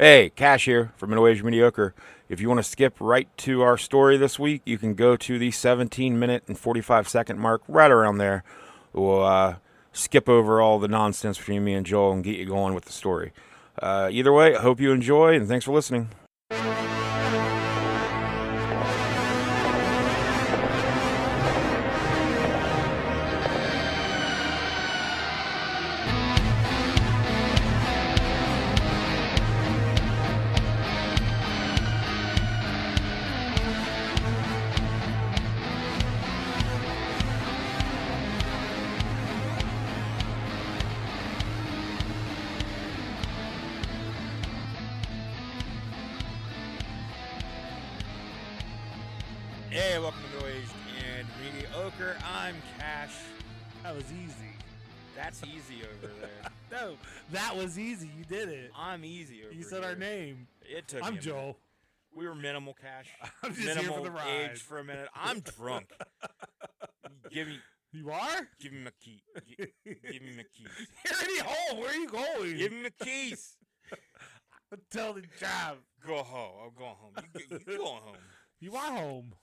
Hey, Cash here from Middle Age Mediocre. If you want to skip right to our story this week, you can go to the 17-minute and 45-second mark, right around there. We'll skip over all the nonsense between me and Joel and get you going with the story. Either way, I hope you enjoy, and thanks for listening. Hey, welcome to Middle Aged and Mediocre. I'm Cash. That was easy. That's easy over there. No, that was easy. You did it. I'm easy over here. You said our name. It took I'm me a Joel. minute. We were minimal, Cash. I'm just minimal here for the ride. age for a minute. I'm drunk. Give me You are? my key. Give me my keys. You're already home. Where are you going? Give me my keys. Tell the job. Go home. I'm going home. You going home. You are home.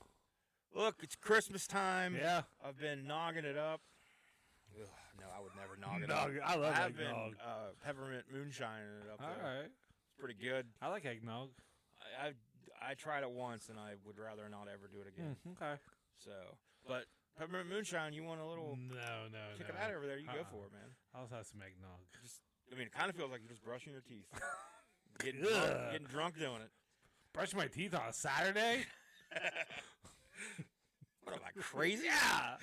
Look, it's Christmas time. Yeah. I've been nogging it up. Ugh, no, I would never nog it up. I love I've eggnog. been peppermint moonshining it up All there. right. It's pretty good. I like eggnog. I tried it once, and I would rather not ever do it again. Okay. So, but peppermint moonshine, you want a little No. kick of that over there, you go for it, man. I'll just have some eggnog. It kind of feels like you're just brushing your teeth. getting Ugh. drunk doing it. Brush my teeth on a Saturday? What am I, crazy? Yeah.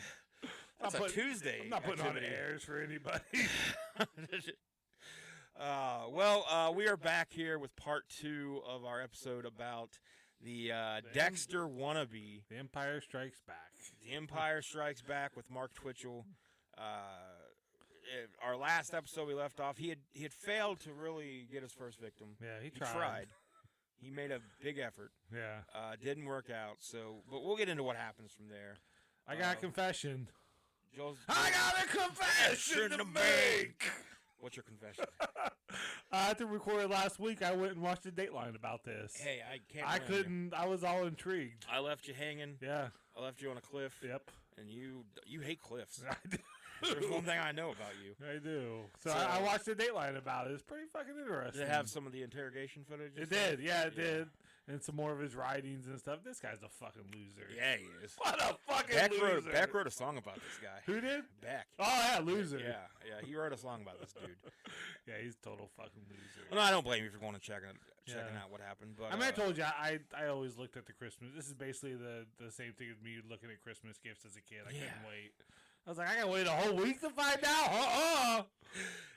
That's a Tuesday. I'm not putting activity. on airs for anybody. We are back here with part 2 of our episode about the Dexter wannabe. The Empire Strikes Back. The Empire Strikes Back with Mark Twitchell. Our last episode we left off, he had failed to really get his first victim. Yeah, he He tried. He made a big effort. Yeah. Didn't work out. But we'll get into what happens from there. I got a confession. I got a confession to make. What's your confession? After we recorded last week, I went and watched a Dateline about this. Hey, I can't. I couldn't. I was all intrigued. I left you hanging. Yeah. I left you on a cliff. Yep. And you hate cliffs. I do. There's one thing I know about you. I do. So I watched a Dateline about it. It's pretty fucking interesting. Did it have some of the interrogation footage? It did. Yeah, it did. And some more of his writings and stuff. This guy's a fucking loser. Yeah, he is. What a fucking loser. Beck wrote a song about this guy. Who did? Beck. Oh, yeah, loser. Yeah. He wrote a song about this dude. Yeah, he's a total fucking loser. Well, no, I don't blame you for going and checking out what happened. But I mean, I told you, I always looked at the Christmas. This is basically the same thing as me looking at Christmas gifts as a kid. I couldn't wait. I was like, I gotta wait a whole week to find out.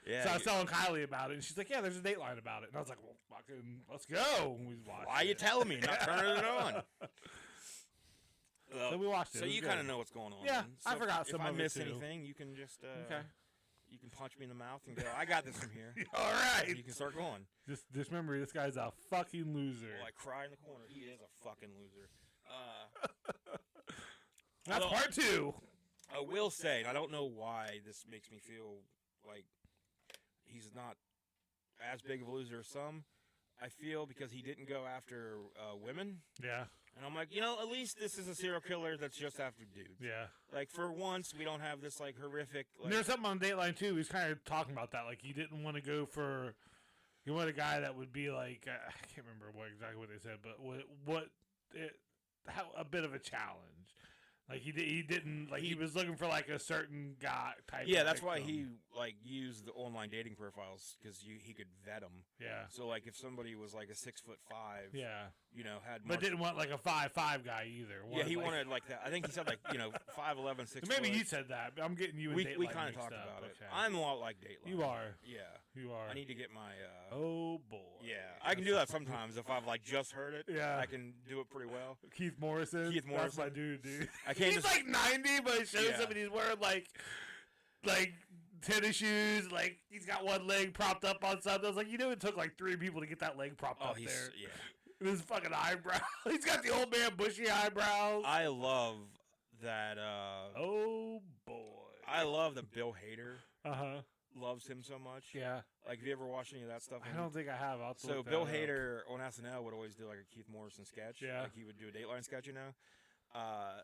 Yeah. So I was telling Kylie about it, and she's like, "Yeah, there's a Dateline about it." And I was like, "Well, fucking, let's go." And we watched. Why are you telling me? Not turning it on. Well, so we watched it. So you kind of know what's going on. Yeah, so I forgot some of it, If I miss too. anything, you can just okay. You can punch me in the mouth and go, "I got this from here." All right. You can start going. Just remember, this guy's a fucking loser. Well, I cry in the corner. He is a fucking loser. That's part 2. I will say, and I don't know why this makes me feel like he's not as big of a loser as some. I feel because he didn't go after women. Yeah. And I'm like, at least this is a serial killer that's just after dudes. Yeah. Like, for once, we don't have this, like, horrific... Like, And there's something on Dateline, too. He's kind of talking about that. Like, he didn't want to go for... He wanted a guy that would be like... I can't remember exactly what they said, but a bit of a challenge. Like, he didn't... Like, he was looking for, like, a certain guy type Yeah, of that's why victim. he, like, used the online dating profiles, because he could vet them. Yeah. So, like, if somebody was, like, a 6'5", yeah, had... but didn't want, like, a 5'5" guy either. He wanted, like, that. I think he said, like, 5'11", 6 Maybe foot. you said that, but I'm getting you in Dateline We kind of talked mixed up. about it. Okay. I'm a lot like Dateline. You are. Yeah. You are. I need to get my... oh, boy. Yeah. I can do that sometimes if I've, like, just heard it. Yeah. I can do it pretty well. Keith Morrison. That's my dude. I can't He's like 90, but it shows him and he's wearing, like tennis shoes. Like, he's got one leg propped up on something. I was like, it took, like, 3 people to get that leg propped up there. Yeah. And his fucking eyebrow. He's got the old man bushy eyebrows. I love that, oh, boy. I love that Bill Hader loves him so much. Yeah. Like, have you ever watched any of that stuff? I don't think I have. I'll have to So look that Bill up. Hader on SNL would always do like a Keith Morrison sketch. Yeah. Like he would do a Dateline sketch, you know.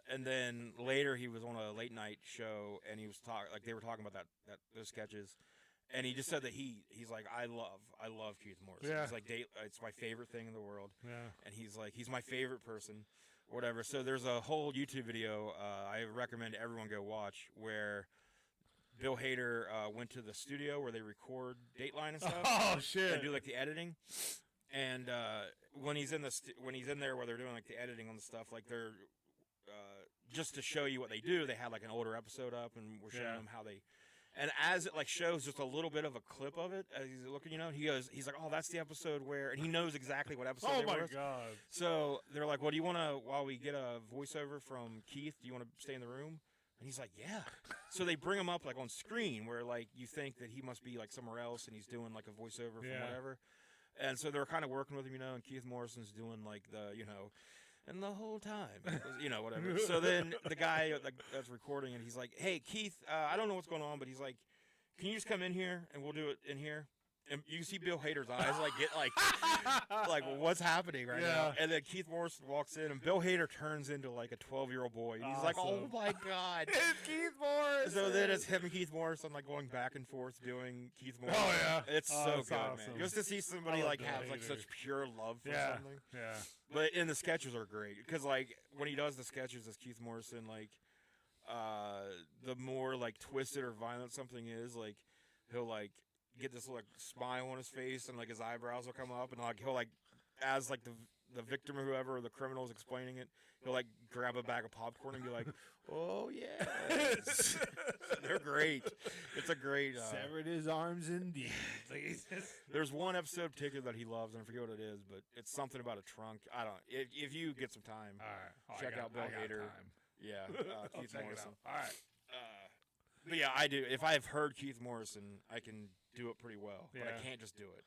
And then later he was on a late night show and he was they were talking about those sketches, and he just said that he's like I love Keith Morrison. Yeah. He's like it's my favorite thing in the world. Yeah. And he's like he's my favorite person, or whatever. So there's a whole YouTube video I recommend everyone go watch where Bill Hader went to the studio where they record Dateline and stuff. Oh shit! And do like the editing. And when he's in there where they're doing like the editing on the stuff, like they're just to show you what they do, they had like an older episode up and we're showing them how they. And as it like shows just a little bit of a clip of it as he's looking, you know, he's like, oh, that's the episode where, and he knows exactly what episode. Oh my god! So they're like, well, do you want to, while we get a voiceover from Keith, do you want to stay in the room? And he's like, yeah. So they bring him up like on screen where like you think that he must be like somewhere else and he's doing like a voiceover from whatever. And so they're kind of working with him, you know, and Keith Morrison's doing like the, you know, and the whole time, it was, you know, whatever. So then the guy that's recording it, he's like, hey, Keith, I don't know what's going on, but he's like, can you just come in here and we'll do it in here? And you can see Bill Hader's eyes like get like what's happening right now. And then Keith Morrison walks in and Bill Hader turns into like a 12-year-old boy. And he's like, oh my god, it's Keith Morrison. So then it's him and Keith Morrison like going back and forth doing Keith Morrison. Oh yeah, it's so good, awesome. man. Just to see somebody like have like such pure love for something. Yeah. But and the sketches are great because like when he does the sketches as Keith Morrison, like the more like twisted or violent something is, like he'll like get this like smile on his face and like his eyebrows will come up and like he'll like as like the victim or whoever or the criminal is explaining it, he'll like grab a bag of popcorn and be like, oh yeah. They're great. It's a great severed his arms indeed. There's one episode in particular that he loves and I forget what it is, but it's something about a trunk. I don't if you get some time, all right. Check out Bill Hader. Time. Yeah, Keith Morrison. All right. But yeah, I do. If I've heard Keith Morrison, I can do it pretty well, but I Yeah. can't just do it.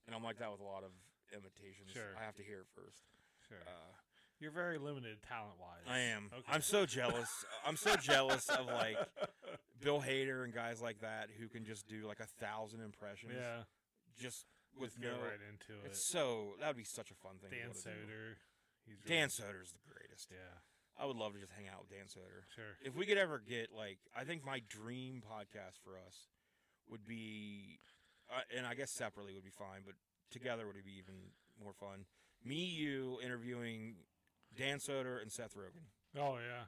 And I'm like that with a lot of imitations. Sure. I have to hear it first. Sure. You're very limited talent-wise. I am. Okay. I'm so jealous. I'm so jealous of like Bill Hader and guys like that who can just do like 1,000 impressions. Yeah. Just with Get no. right into it. It's so that would be such a fun thing. Dan to do. Soder. Dan Soder's the greatest. Yeah. I would love to just hang out with Dan Soder. Sure. If we could ever get like, I think my dream podcast for us would be, and I guess separately would be fine, but together would be even more fun. Me, you interviewing Dan Soder and Seth Rogen. Oh yeah.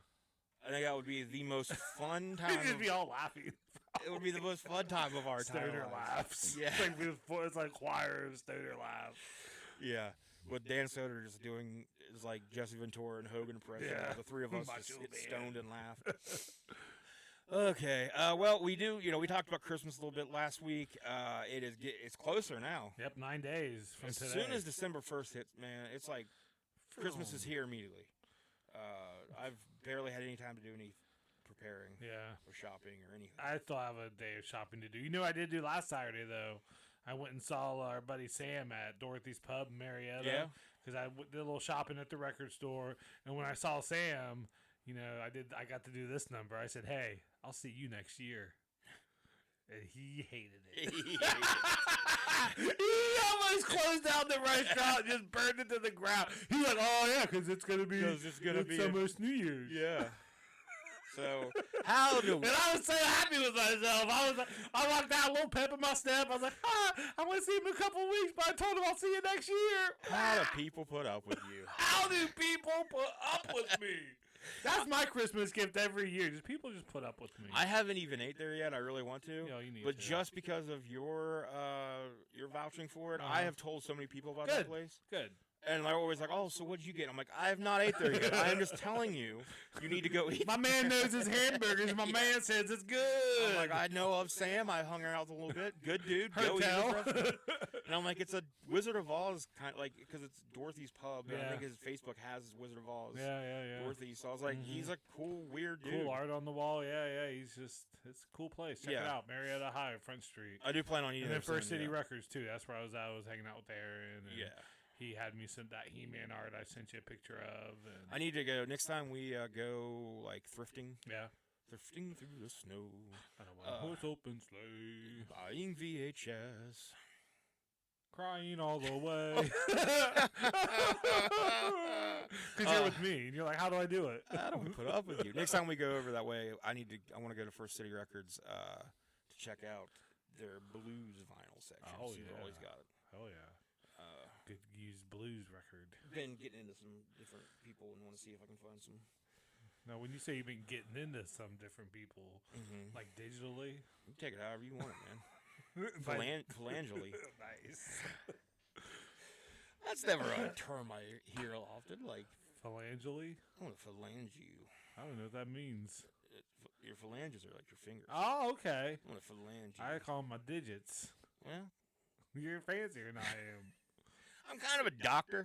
I think that would be the most fun time. You'd be all laughing. It would be the most fun time of our time. Stoner laughs. Yeah. It's like choir of Stoner laughs. Yeah. With Dan Soder just doing is like Jesse Ventura and Hogan impression. Yeah. The three of us Macho just get Man. stoned and laugh. Okay. Well, we do. You know, we talked about Christmas a little bit last week. It's closer now. Yep, 9 days from As today. soon as December 1st hits, man, it's like Christmas is here immediately. I've barely had any time to do any preparing or shopping or anything. I still have a day of shopping to do. You know what I did do last Saturday, though? I went and saw our buddy Sam at Dorothy's Pub in Marietta. Yeah. Because I did a little shopping at the record store. And when I saw Sam, you know, I got to do this number. I said, hey, I'll see you next year. And he hated it. He almost closed down the restaurant and just burned it to the ground. He's like, oh, yeah, because it's going to be almost New Year's. Yeah. So how do we? And I was so happy with myself. I walked out a little pep in my step. I was like, I want to see him in a couple of weeks, but I told him I'll see you next year. How do people put up with you? How do people put up with me? That's my Christmas gift every year. Just people just put up with me. I haven't even ate there yet. I really want to. Yeah, you need but to. just because of your vouching for it, I have told so many people about that place. Good. And they're always like, oh, so what'd you get? I'm like, I have not ate there yet. I am just telling you, you need to go eat. My man knows his hamburgers. My man says it's good. I'm like, I know of Sam. I hung out a little bit. Good dude. Hotel. Go eat his restaurant. And I'm like, it's a Wizard of Oz kind of like, because it's Dorothy's Pub. And I think his Facebook has Wizard of Oz. Yeah. Dorothy. So I was like, he's a cool, weird dude. Cool art on the wall. Yeah. He's just, it's a cool place. Check it out. Marietta High, Front Street. I do plan on eating And then there First soon, City Records, too. That's where I was hanging out with Aaron. And yeah. He had me send that He-Man art I sent you a picture of. And I need to go. Next time we go, like, thrifting. yeah. thrifting through the snow, I don't want a horse open sleigh, buying VHS, crying all the way. Because you're with me, and you're like, how do I do it? I don't want to put up with you. Next time we go over that way, I want to go to First City Records to check out their blues vinyl section. Oh, See, they've yeah. always got it. Oh, yeah. Good used blues record. Been getting into some different people and want to see if I can find some. Now, when you say you've been getting into some different people, like digitally, You can take it however you want it, man. Phalangely. Nice. That's never a term I hear often. Like, Phalangely? I want to phalange you. I don't know what that means. Your phalanges are like your fingers. Oh, okay. I want to phalange you. I call them my digits. Well, You're fancier than I am. I'm kind of a doctor.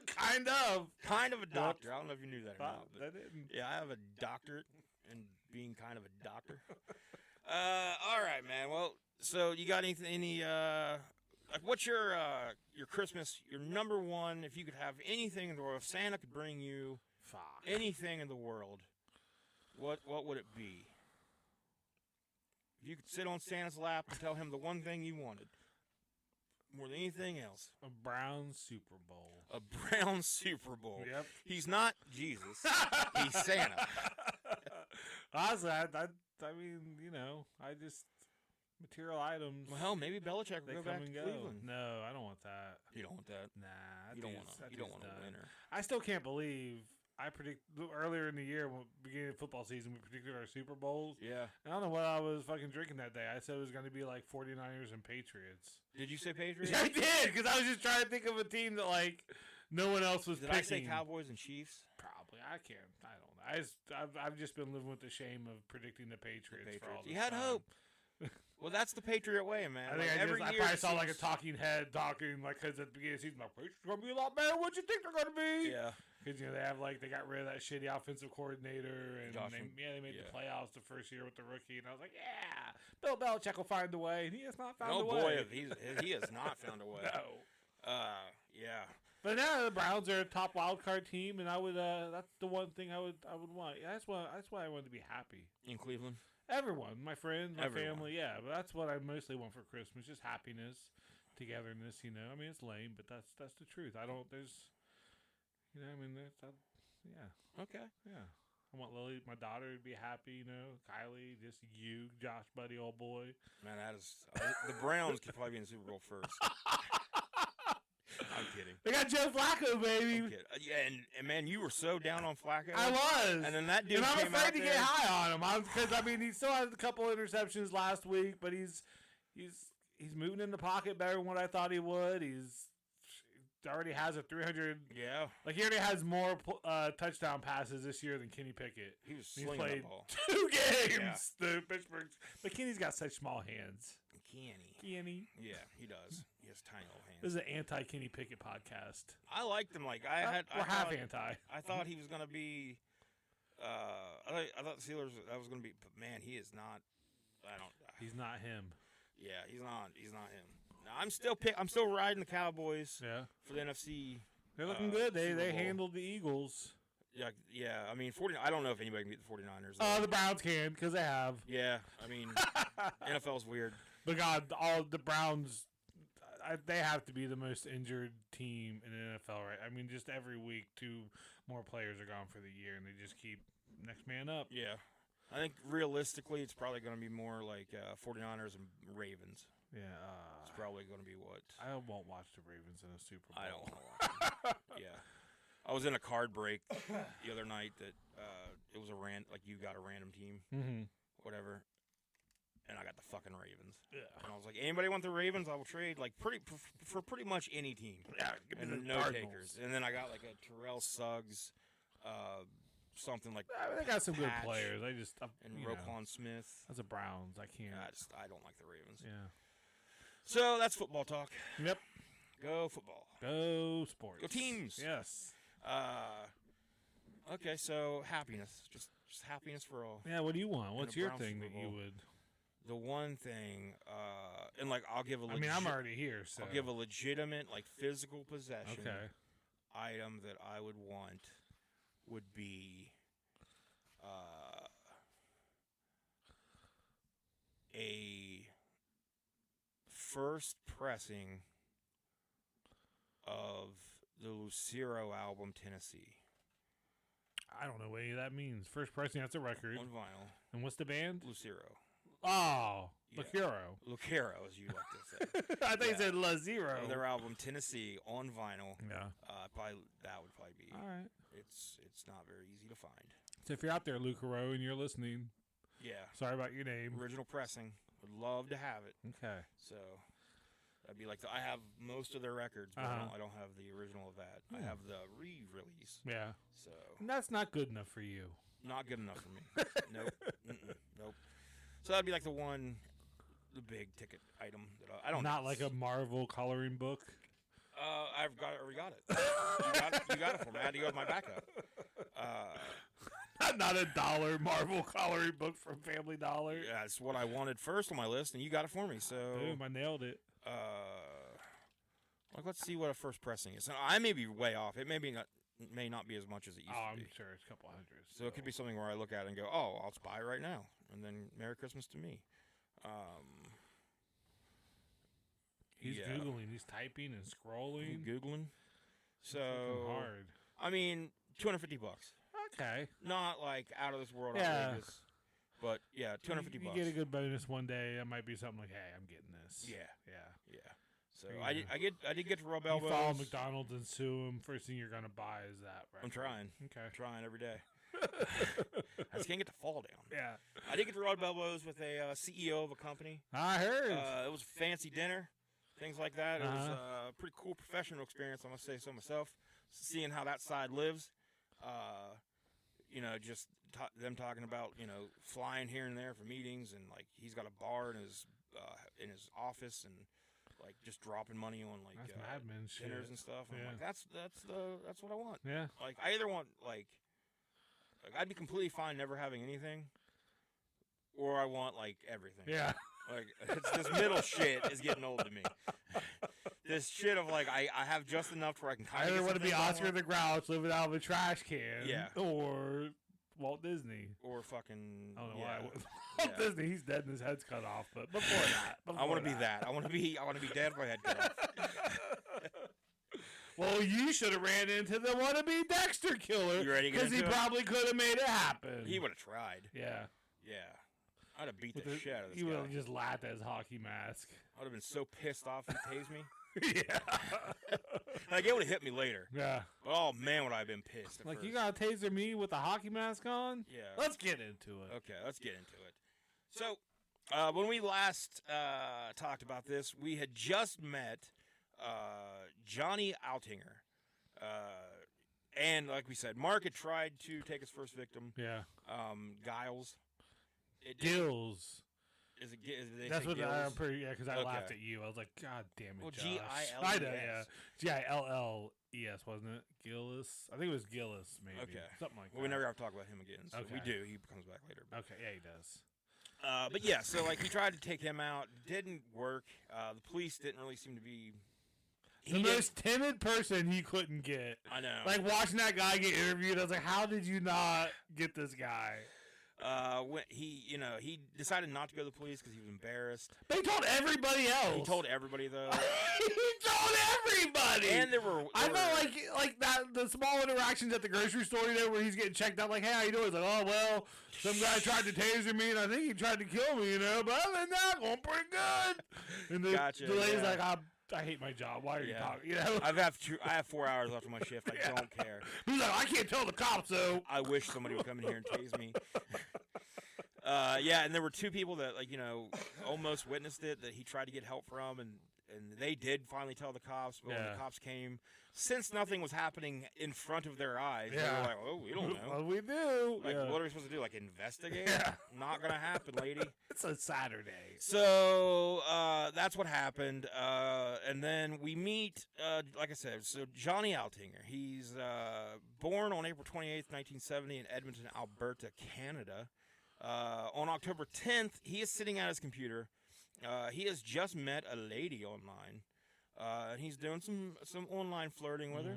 Kind of. Kind of a doctor. I don't know if you knew that or not. But That didn't. yeah, I have a doctorate in being kind of a doctor. All right, man. Well, so you got like, what's your Christmas, your number one, if you could have anything in the world, if Santa could bring you Fuck. anything in the world, what would it be? If you could sit on Santa's lap and tell him the one thing you wanted, more than anything else. A brown Super Bowl. A brown Super Bowl. Yep. He's not Jesus. He's Santa. Honestly, I mean, I just material items. Well, maybe Belichick They will come go back and to go. Cleveland. No, I don't want that. You don't want that. Nah, You don't want a winner. I still can't believe I predict earlier in the year, beginning of football season, we predicted our Super Bowls. Yeah. I don't know what I was fucking drinking that day. I said it was going to be like 49ers and Patriots. Did you say Patriots? I did, because I was just trying to think of a team that like no one else was Did picking. I say Cowboys and Chiefs? Probably. I can't. I don't know. I've just been living with the shame of predicting the Patriots. For all this You had time. hope. Well, that's the Patriot way, man. I think Like, I year probably it saw like a seems- talking head talking like because at the beginning of the season, like Patriots are gonna be a lot better. What you think they're gonna be? Yeah. Because they got rid of that shitty offensive coordinator and Josh they made yeah. the playoffs the first year with the rookie, and I was like, yeah, Bill Belichick will find a way, and he has not found a way. Oh boy, he has not found a way. No. Yeah. But now the Browns are a top wild card team, and I would that's the one thing I would want. Yeah, that's why I wanted to be happy. In Cleveland. Everyone, my friends, my Everyone. family, yeah. But that's what I mostly want for Christmas, just happiness, togetherness. I mean, it's lame, but that's the truth. I don't. There's, yeah, Okay. yeah. I want Lily, my daughter, to be happy. Kylie, just you, Josh, buddy, old boy. Man, that is the Browns could probably be in the Super Bowl first. I'm kidding. They got Joe Flacco, baby. I'm kidding. Yeah, and man, you were so down on Flacco. I was. And then that dude And I'm came out afraid to there. get high on him. Because he still had a couple interceptions last week, but he's moving in the pocket better than what I thought he would. He already has a 300. Yeah. Like he already has more touchdown passes this year than Kenny Pickett. He was He's slinging played the ball. 2 games. Yeah. The Pittsburgh, but Kenny's got such small hands. Kenny. Yeah, he does. He has tiny little hands. This is an anti-Kenny Pickett podcast. I liked him. Like We're half anti. I thought he was gonna be. I thought the Steelers that was gonna be, but man, he is not. I don't. He's not him. Yeah, he's not. He's not him. No, I'm still riding the Cowboys. Yeah, For the NFC. they're looking good. They Super Bowl. handled the Eagles. Yeah. I mean, I don't know if anybody can beat the 49ers. The Browns can because they have. Yeah, I mean, NFL's weird. But God, all the Browns, they have to be the most injured team in the NFL, right? I mean, just every week, 2 more players are gone for the year, and they just keep next man up. Yeah. I think realistically, it's probably going to be more like 49ers and Ravens. Yeah. It's probably going to be what? I won't watch the Ravens in a Super Bowl. I don't want to watch it. Yeah. I was in a card break the other night that it was like you got a random team, whatever, and I got the fucking Ravens. Yeah. And I was like, anybody want the Ravens? I will trade like for pretty much any team. Yeah, give me And the no Cardinals. takers. And then I got like a Terrell Suggs, something like I mean, they got some good Patch players. and Roquan Smith. That's a Browns. I can't. I don't like the Ravens. Yeah. So that's football talk. Yep. Go football. Go sports. Go teams. Yes. Okay, so happiness. Just happiness for all. Yeah, what do you want? What's a your Browns thing Super that you Bowl. would... The one thing, and like I'll give a I mean, I'm already here, so... I'll give a legitimate, like, physical possession item that I would want would be a first pressing of the Lucero album Tennessee I don't know what any of that means. First pressing, that's a record. on vinyl. And what's the band? Lucero. Oh, Yeah. Lucero, as you like to say. I think you said La Zero. Their album Tennessee on vinyl. Yeah. Probably that would probably be. All right. It's not very easy to find. So if you're out there, Lucero, and you're listening, Yeah. sorry about your name. Original pressing. Would love to have it. Okay. So that'd be like I have most of their records, but I don't have the original of that. I have the re-release. Yeah. So And that's not good enough for you. not good enough for me. Nope. Nope. So that'd be like the big ticket item that I don't. Not know. like a Marvel coloring book. I've got it. Already got it. You got it for me. I had to go with my backup. Not $1 Marvel coloring book from Family Dollar. Yeah, it's what I wanted first on my list, and you got it for me. So Boom, I nailed it. like, let's see what a first pressing is. And I may be way off. It may not be as much as it used to I'm be. sure it's a couple hundred. So it could be something where I look at it and go, "Oh, I'll just buy it right now," and then Merry Christmas to me. He's Googling. He's typing and scrolling. Googling. It's So looking hard. I mean, $250. Okay. Not like out of this world Yeah. outrageous, but yeah, $250. You get a good bonus one day. That might be something like, hey, I'm getting this. Yeah. Yeah. Yeah. So There you I did get to rub You elbows. follow McDonald's and sue them. First thing you're gonna buy is that. Right. I'm trying. Okay. Trying every day. I just can't get to fall down. Yeah. I did get to rub elbows with a CEO of a company. I heard. It was a fancy dinner, things like that. It was a pretty cool professional experience, I must say so myself. Seeing how that side lives, just them talking about flying here and there for meetings, and like he's got a bar in his office, and like just dropping money on like That's madman shit. dinners and stuff. And Yeah. I'm like, that's what I want. Yeah. Like I either want like I'd be completely fine never having anything, or I want like everything. Yeah. Like it's this middle shit is getting old to me. This shit of like I have just enough to where I can I kind of. either want to be Oscar the Grouch living out of a trash can. Yeah. Or Walt Disney. Or fucking. I don't know yeah. why. Walt Disney, he's dead and his head's cut off. But before that, I want to be that. I want to be dead with my head cut off. Well, you should have ran into the wannabe Dexter killer. You ready to get Because he into it? probably could have made it happen. He would have tried. Yeah. Yeah. I'd have beat With the shit out of this He would guy. have just laughed at his hockey mask. I'd have been so pissed off if he tased me. Yeah. Like it would have hit me later. Yeah. But oh man, would I have been pissed. At Like, first. you got to taser me with a hockey mask on? Yeah. Let's get into it. Okay, let's get into it. So, when we last talked about this, we had just met Johnny Altinger. And like we said, Mark had tried to take his first victim, Yeah. Giles. Gills. Is it? They That's say what Gills? I'm pretty. Yeah, because I Okay. laughed at you. I was like, God damn it, Well, Josh. Gilles. I know, yeah. Gilles, wasn't it? Gillis. I think it was Gillis, maybe. Okay. Something like Well, that. we never have to talk about him again. So Okay. we do. He comes back later. But, Okay, yeah, he does. but yeah, so like he tried to take him out, didn't work. The police didn't really seem to be. The most timid person he couldn't get. I know. Like, watching that guy get interviewed, I was like, how did you not get this guy? When he decided not to go to the police because he was embarrassed. But he told everybody else. He told everybody though, He told everybody. and there were. I felt like that the small interactions at the grocery store, where he's getting checked out, like, hey, how you doing? He's like, oh well, some guy tried to taser me, and I think he tried to kill me, but other than that, going pretty good. And the lady's yeah. like, I hate my job. Why are you talking? I I have 4 hours left of my shift. I don't care. He's like, I can't tell the cops though. I wish somebody would come in here and tase me. And there were two people that almost witnessed it that he tried to get help from, and they did finally tell the cops. But when the cops came, since nothing was happening in front of their eyes, they were like, "Oh, we don't know. Well, we do. Like, what are we supposed to do? Like, investigate? Yeah. Not gonna happen, lady." It's a Saturday. So that's what happened, and then we meet, like I said, so Johnny Altinger. He's born on April 28th, 1970 in Edmonton, Alberta, Canada. On October 10th, he is sitting at his computer. He has just met a lady online, and he's doing some online flirting with her.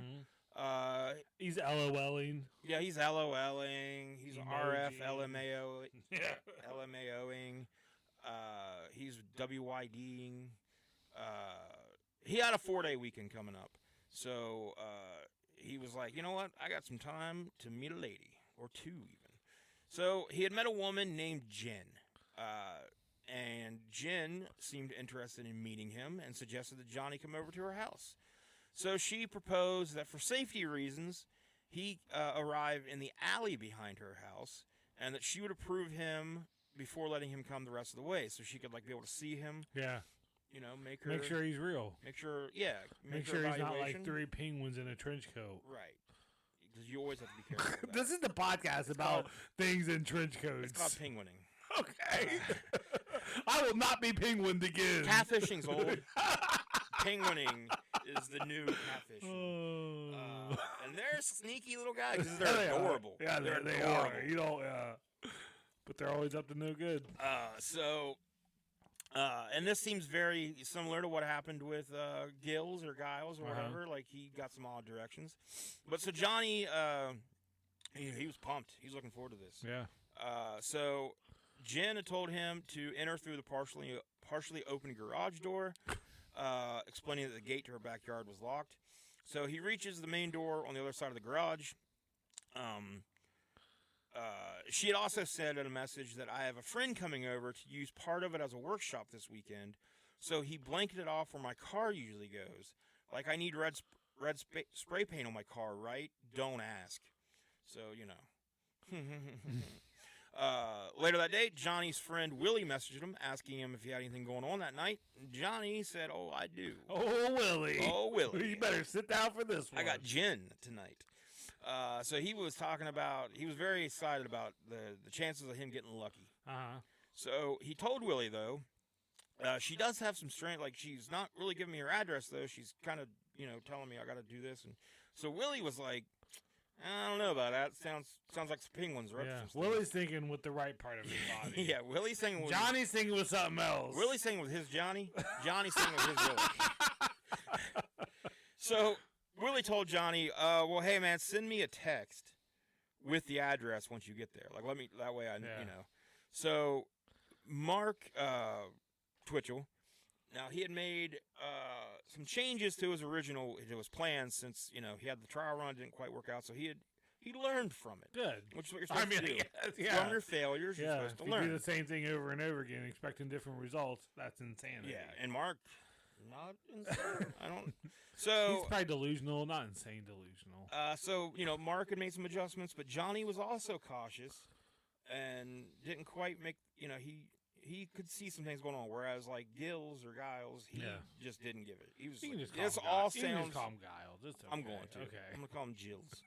He's LOLing. Yeah, he's LOLing. He's Emoji. RF LMAO. Yeah. LMAOing. He's WYDing. He had a 4-day weekend coming up. So he was like, you know what? I got some time to meet a lady, or two even. So he had met a woman named Jen. And Jen seemed interested in meeting him and suggested that Johnny come over to her house. So she proposed that for safety reasons, he arrive in the alley behind her house, and that she would approve him before letting him come the rest of the way, so she could like be able to see him. Yeah. You know, make sure he's real. Make sure, yeah. Make sure he's not like 3 penguins in a trench coat. Right. Because you always have to be careful. This is the podcast about things in trench coats. It's called penguining. Okay. I will not be penguined again. Catfishing's old. Penguining is the new catfishing. And they're sneaky little guys because they're adorable. Yeah, they adorable. are. You don't, but they're always up to no good. And this seems very similar to what happened with Gills or Giles or whatever. Like, he got some odd directions. But so Johnny, he was pumped. He's looking forward to this. Yeah. So Jen had told him to enter through the partially open garage door, explaining that the gate to her backyard was locked. So he reaches the main door on the other side of the garage. She had also said in a message that I have a friend coming over to use part of it as a workshop this weekend. So he blanketed off where my car usually goes. Like, I need red spray paint on my car, right? Don't ask. So, you know. Later that day, Johnny's friend Willie messaged him, asking him if he had anything going on that night. Johnny said, "Oh, I do." Oh, Willie. Oh, Willie. You better sit down for this one. I got gin tonight. So he was talking about, he was very excited about the chances of him getting lucky. Uh-huh. So he told Willie, though, she does have some strength, like she's not really giving me her address, though. She's kind of, you know, telling me I got to do this. And so Willie was like, I don't know about that. Sounds like some penguins, right? Yeah. Willie's thinking with the right part of his body. Yeah, Willie's thinking with Johnny's thinking with something else. Willie's thinking with his Johnny. Johnny's thinking with his Willie. So Willie told Johnny, well, hey, man, send me a text with the address once you get there. Like, let me, that way I, you know. So Mark Twitchell, now he had made some changes to his plans since, you know, he had the trial run, didn't quite work out. So he learned from it. Good. Which is what you're supposed to do. From your failures, you're supposed to learn. If you do the same thing over and over again, expecting different results, that's insanity. Yeah, and Mark, not insane. I don't. So he's probably delusional, not insane delusional. So, you know, Mark had made some adjustments, but Johnny was also cautious and didn't quite make, you know, he could see some things going on, whereas like Gills or Giles, he just didn't give it. He was. You can like, just call this him all Giles. You can sounds. just call him Giles. It's okay. I'm going to. Okay. I'm gonna call him Gills.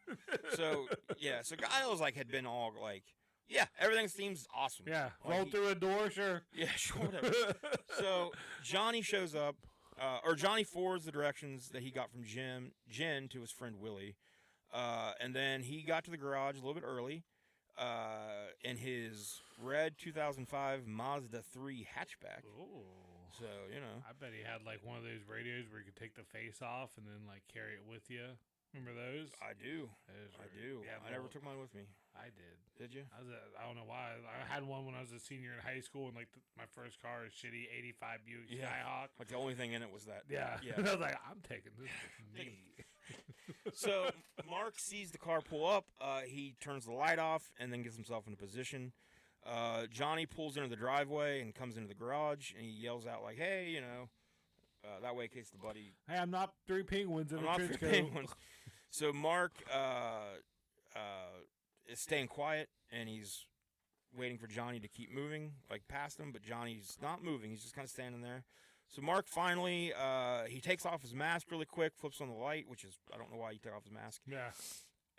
So yeah, so Giles like had been all like, yeah, everything seems awesome. Yeah, like, roll through a door, sure. Yeah, sure, whatever. So Johnny shows up, or Johnny forwards the directions that he got from Jen to his friend Willie, and then he got to the garage a little bit early. In his red 2005 Mazda 3 hatchback. Ooh. So, you know. I bet he had like one of those radios where you could take the face off and then like carry it with you. Remember those? I do. I do. Yeah, I never took mine with me. I did. Did you? I don't know why. I had one when I was a senior in high school, and like my first car was shitty 85 Buick Skyhawk. Like the only thing in it was that. Yeah. I was like, I'm taking this with me. So Mark sees the car pull up. He turns the light off and then gets himself into position. Johnny pulls into the driveway and comes into the garage, and he yells out like, "Hey, you know," that way in case the buddy. Hey, I'm not 3 penguins in a trench coat. Penguins. So Mark is staying quiet, and he's waiting for Johnny to keep moving, like past him, but Johnny's not moving. He's just kind of standing there. So Mark finally, he takes off his mask really quick, flips on the light, which is, I don't know why he took off his mask. Yeah.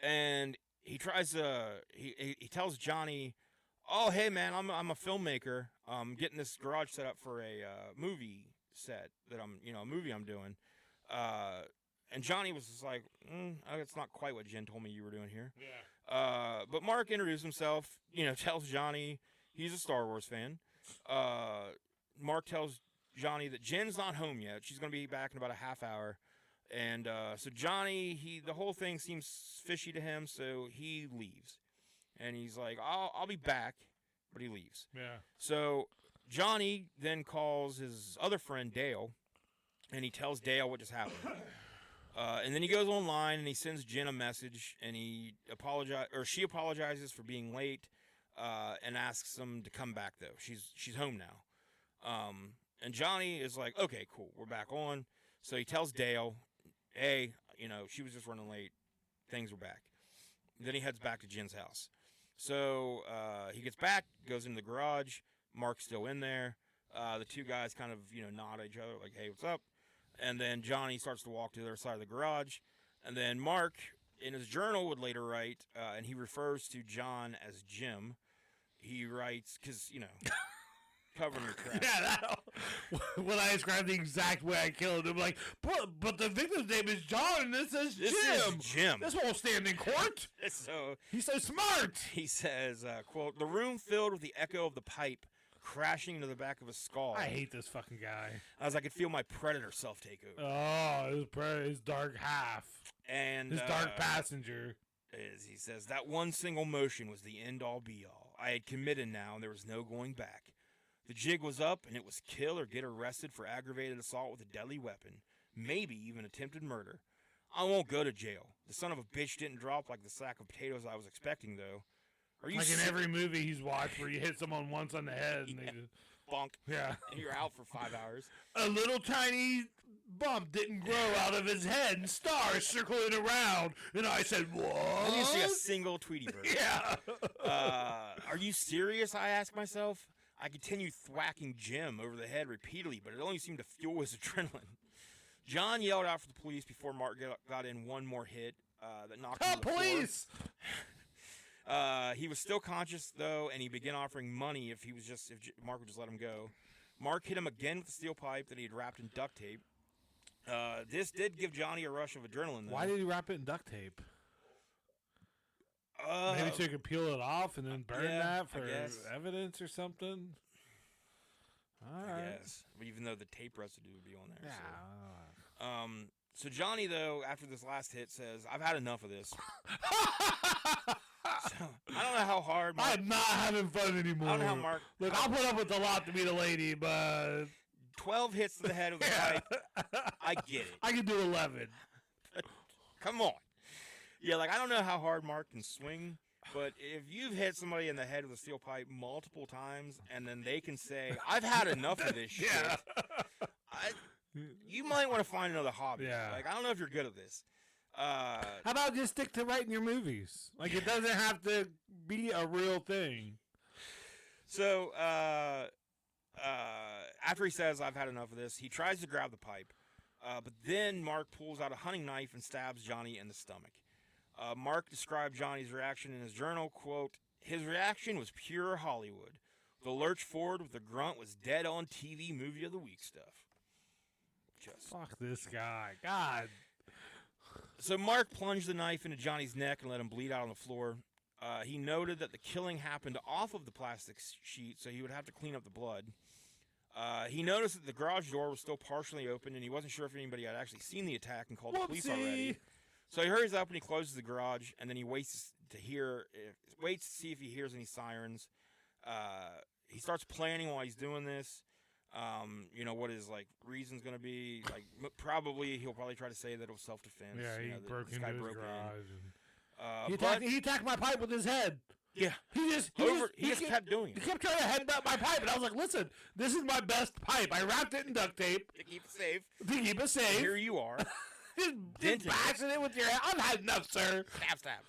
And he tries to, he tells Johnny, "Oh, hey, man, I'm a filmmaker. I'm getting this garage set up for a movie set that a movie I'm doing." And Johnny was just like, "It's not quite what Jen told me you were doing here." Yeah. But Mark introduced himself, tells Johnny he's a Star Wars fan. Mark tells Johnny that Jen's not home yet. She's going to be back in about a half hour. And so Johnny, the whole thing seems fishy to him, so he leaves. And he's like, I'll be back, but he leaves. Yeah. So Johnny then calls his other friend Dale, and he tells Dale what just happened. And then he goes online and he sends Jen a message, and she apologizes for being late, and asks him to come back though. She's home now. And Johnny is like, okay, cool, we're back on. So he tells Dale, hey, she was just running late. Things were back. Then he heads back to Jen's house. So he gets back, goes into the garage. Mark's still in there. The two guys kind of, nod at each other like, hey, what's up? And then Johnny starts to walk to the other side of the garage. And then Mark, in his journal, would later write, and he refers to John as Jim. He writes, because, covering your tracks. Yeah, when I describe the exact way I killed him, like, but the victim's name is John, and this is Jim. This won't stand in court. So he's so smart. He says, quote, the room filled with the echo of the pipe crashing into the back of his skull. I hate this fucking guy. I could feel my predator self take over. Oh, his dark half. And his dark passenger. He says, that one single motion was the end-all be-all. I had committed now, and there was no going back. The jig was up, and it was kill or get arrested for aggravated assault with a deadly weapon. Maybe even attempted murder. I won't go to jail. The son of a bitch didn't drop like the sack of potatoes I was expecting, though. Are you like in every movie he's watched where you hit someone once on the head and they just... bonk. Yeah. And you're out for 5 hours. A little tiny bump didn't grow out of his head and stars circling around. And I said, what? I didn't see a single Tweety bird. Yeah. Are you serious, I ask myself? I continued thwacking Jim over the head repeatedly, but it only seemed to fuel his adrenaline. John yelled out for the police before Mark got in one more hit that knocked him to the police! floor. He was still conscious, though, and he began offering money if Mark would just let him go. Mark hit him again with the steel pipe that he had wrapped in duct tape. This did give Johnny a rush of adrenaline, though. Why did he wrap it in duct tape? Maybe so you could peel it off and then burn that for evidence or something. All right. Yes, even though the tape residue would be on there. Yeah. So Johnny, though, after this last hit, says, "I've had enough of this." So, I don't know how hard. Mark, I'm not having fun anymore. I don't know how Mark. Look, I'll put up with a lot to meet a lady, but 12 hits to the head of the pipe. I get it. I can do 11. Come on. Yeah, I don't know how hard Mark can swing, but if you've hit somebody in the head with a steel pipe multiple times, and then they can say, "I've had enough of this shit," you might want to find another hobby. Yeah. I don't know if you're good at this. How about just stick to writing your movies? It doesn't have to be a real thing. So, after he says, "I've had enough of this," he tries to grab the pipe, but then Mark pulls out a hunting knife and stabs Johnny in the stomach. Mark described Johnny's reaction in his journal, quote, "His reaction was pure Hollywood. The lurch forward with the grunt was dead on TV movie of the week stuff." Fuck this guy. God. So Mark plunged the knife into Johnny's neck and let him bleed out on the floor. He noted that the killing happened off of the plastic sheet, so he would have to clean up the blood. He noticed that the garage door was still partially open, and he wasn't sure if anybody had actually seen the attack and called the police already. So he hurries up and he closes the garage, and then he waits to see if he hears any sirens. He starts planning while he's doing this. What his reason's going to be. He'll probably try to say that it was self-defense. Yeah, he broke into his garage. He attacked my pipe with his head. Yeah. He just kept doing it. He kept trying to headbutt my pipe, and I was like, listen, this is my best pipe. I wrapped it in duct tape. To keep it safe. Here you are. Just bashing it with your head. I've had enough, sir. Stab.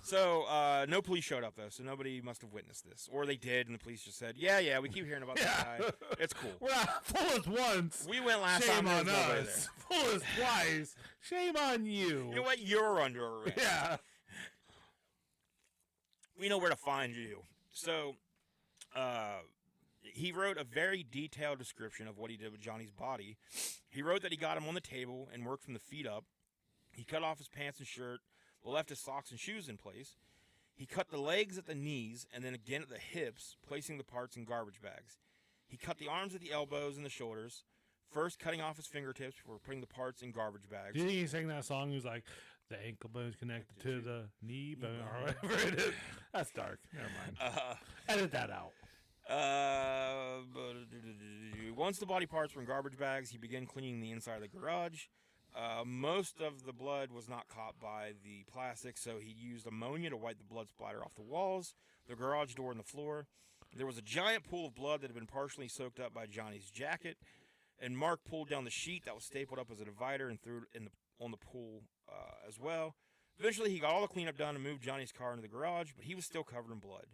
So, no police showed up, though, so nobody must have witnessed this. Or they did, and the police just said, yeah, we keep hearing about this guy. It's cool. We're not full as once. We went last time. Shame on us. Full as twice. Shame on you. You know what? You're under arrest. Yeah. We know where to find you. So, he wrote a very detailed description of what he did with Johnny's body. He wrote that he got him on the table and worked from the feet up. He cut off his pants and shirt, but left his socks and shoes in place. He cut the legs at the knees and then again at the hips, placing the parts in garbage bags. He cut the arms at the elbows and the shoulders, first cutting off his fingertips before putting the parts in garbage bags. Do you think he sang that song? He was like, the ankle bone's connected to the knee bone, or whatever it is. That's dark. Never mind. Edit that out. Once the body parts were in garbage bags, he began cleaning the inside of the garage. Most of the blood was not caught by the plastic, so he used ammonia to wipe the blood splatter off the walls, the garage door, and the floor. There was a giant pool of blood that had been partially soaked up by Johnny's jacket, and Mark pulled down the sheet that was stapled up as a divider and threw it on the pool as well. Eventually, he got all the cleanup done and moved Johnny's car into the garage, but he was still covered in blood.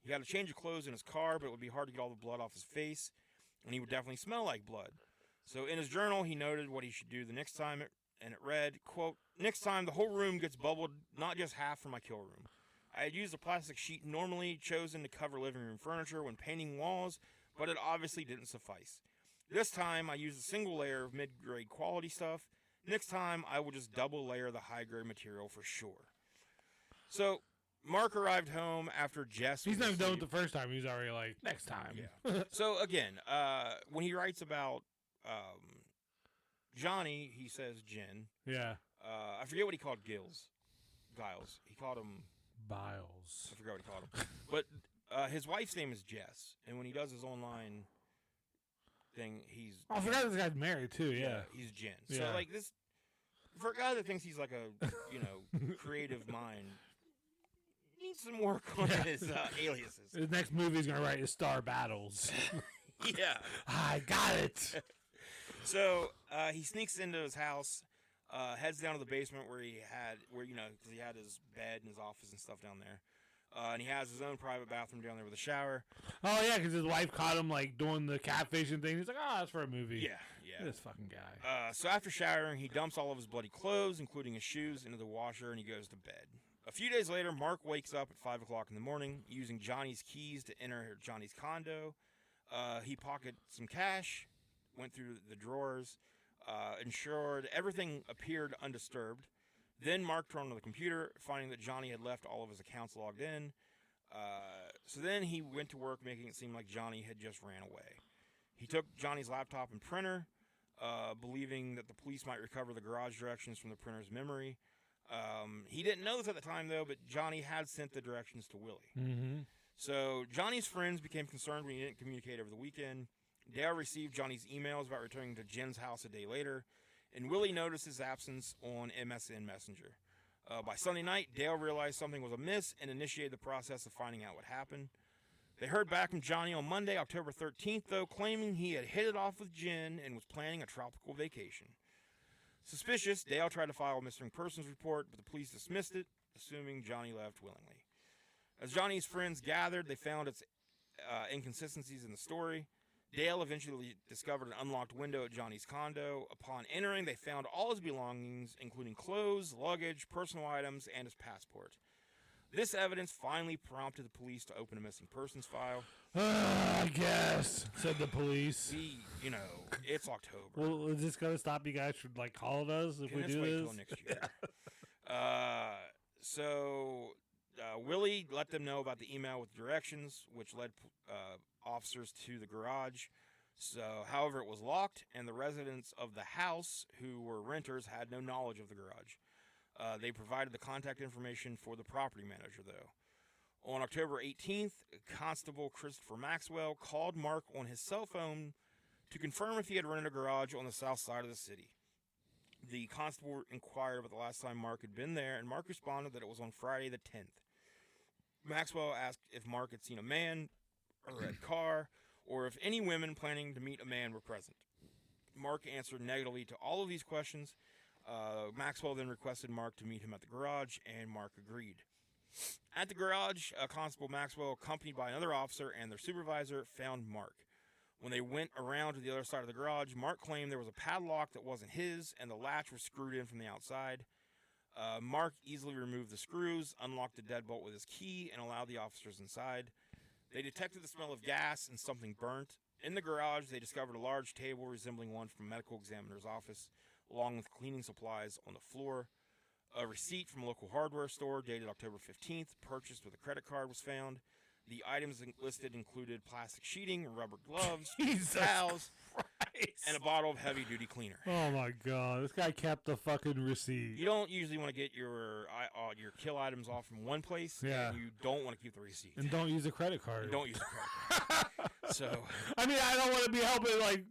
He had a change of clothes in his car, but it would be hard to get all the blood off his face, and he would definitely smell like blood. So in his journal, he noted what he should do the next time, and it read, quote, "Next time, the whole room gets bubbled, not just half from my kill room. I had used a plastic sheet normally chosen to cover living room furniture when painting walls, but it obviously didn't suffice. This time, I used a single layer of mid-grade quality stuff. Next time, I will just double layer the high-grade material for sure." So Mark arrived home after Jess. He's not was done with asleep. the first time. He's already like, next time. Yeah. So again, when he writes about Johnny, he says Jen. Yeah. I forget what he called Giles. He called him Biles. I forgot what he called him. But his wife's name is Jess, and when he does his online thing, he's. Oh, I forgot this guy's married too. Yeah. He's Jen. Yeah. So like this, for a guy that thinks he's like a creative mind, needs some work on his aliases. The next movie he's gonna write is Star Battles. Yeah. I got it. So he sneaks into his house, heads down to the basement where he had his bed and his office and stuff down there, and he has his own private bathroom down there with a shower. Oh yeah, because his wife caught him like doing the catfishing thing. He's like, "Oh, that's for a movie." Yeah. This fucking guy. So after showering, he dumps all of his bloody clothes, including his shoes, into the washer, and he goes to bed. A few days later, Mark wakes up at 5 o'clock in the morning, using Johnny's keys to enter Johnny's condo. He pocketed some cash, went through the drawers, ensured everything appeared undisturbed. Then Mark turned on the computer, finding that Johnny had left all of his accounts logged in. So then he went to work, making it seem like Johnny had just ran away. He took Johnny's laptop and printer, believing that the police might recover the garage directions from the printer's memory. He didn't know this at the time, though, but Johnny had sent the directions to Willie. Mm-hmm. So Johnny's friends became concerned when he didn't communicate over the weekend. Dale received Johnny's emails about returning to Jen's house a day later, and Willie noticed his absence on MSN Messenger. By Sunday night, Dale realized something was amiss and initiated the process of finding out what happened. They heard back from Johnny on Monday, October 13th, though, claiming he had hit it off with Jen and was planning a tropical vacation. Suspicious, Dale tried to file a missing persons report, but the police dismissed it, assuming Johnny left willingly. As Johnny's friends gathered, they found its inconsistencies in the story. Dale eventually discovered an unlocked window at Johnny's condo. Upon entering, they found all his belongings, including clothes, luggage, personal items, and his passport. This evidence finally prompted the police to open a missing persons file. I guess, said the police. It's October. Well, is this going to stop you guys from like calling us if we Let's do wait this? till next year. So Willie let them know about the email with directions, which led officers to the garage. So, however, it was locked, and the residents of the house, who were renters, had no knowledge of the garage. They provided the contact information for the property manager, though. On October 18th, Constable Christopher Maxwell called Mark on his cell phone to confirm if he had rented a garage on the south side of the city. The constable inquired about the last time Mark had been there, and Mark responded that it was on Friday the 10th. Maxwell asked if Mark had seen a man, a red car, or if any women planning to meet a man were present. Mark answered negatively to all of these questions. Maxwell then requested Mark to meet him at the garage, and Mark agreed. At the garage, Constable Maxwell, accompanied by another officer and their supervisor, found Mark. When they went around to the other side of the garage, Mark claimed there was a padlock that wasn't his, and the latch was screwed in from the outside. Mark easily removed the screws, unlocked the deadbolt with his key, and allowed the officers inside. They detected the smell of gas and something burnt. In the garage, they discovered a large table resembling one from a medical examiner's office, along with cleaning supplies on the floor. A receipt from a local hardware store dated October 15th, purchased with a credit card, was found. The items listed included plastic sheeting, rubber gloves, Jesus towels, Christ. and a bottle of heavy-duty cleaner. Oh my God, this guy kept the fucking receipt. You don't usually want to get your kill items off from one place, Yeah. and you don't want to keep the receipt. And don't use a credit card. And don't use a credit card. So, I mean, I don't want to be helping like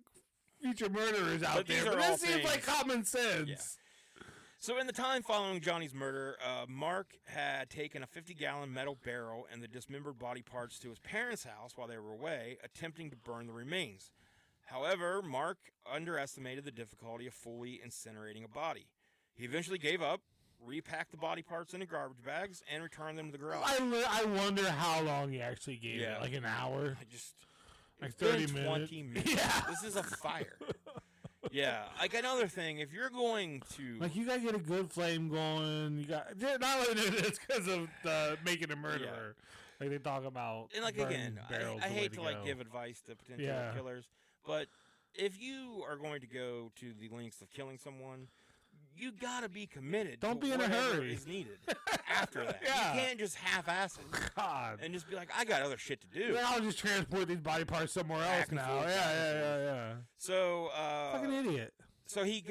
future murderers out But these there, are but all this seems like things- common sense. Yeah. So in the time following Johnny's murder, Mark had taken a 50-gallon metal barrel and the dismembered body parts to his parents' house while they were away, attempting to burn the remains. However, Mark underestimated the difficulty of fully incinerating a body. He eventually gave up, repacked the body parts into garbage bags, and returned them to the garage. I wonder how long he actually gave it. Like an hour? Like It's been 30 minutes? 20 minutes. Yeah. This is a fire. Yeah, like another thing, if you're going to... Like, you gotta get a good flame going. You got not only this because of the making a murderer. Like, they talk about And like burn again, barrels I the way hate to like go. give advice to potential Yeah. killers, but if you are going to go to the lengths of killing someone, you gotta be committed. Don't to be in a whatever hurry. is needed after that. Yeah. You can't just half-ass it God. and just be like, I got other shit to do. Then I'll just transport these body parts somewhere else Back and now. forth, Yeah, back and yeah. So, Fucking idiot. so he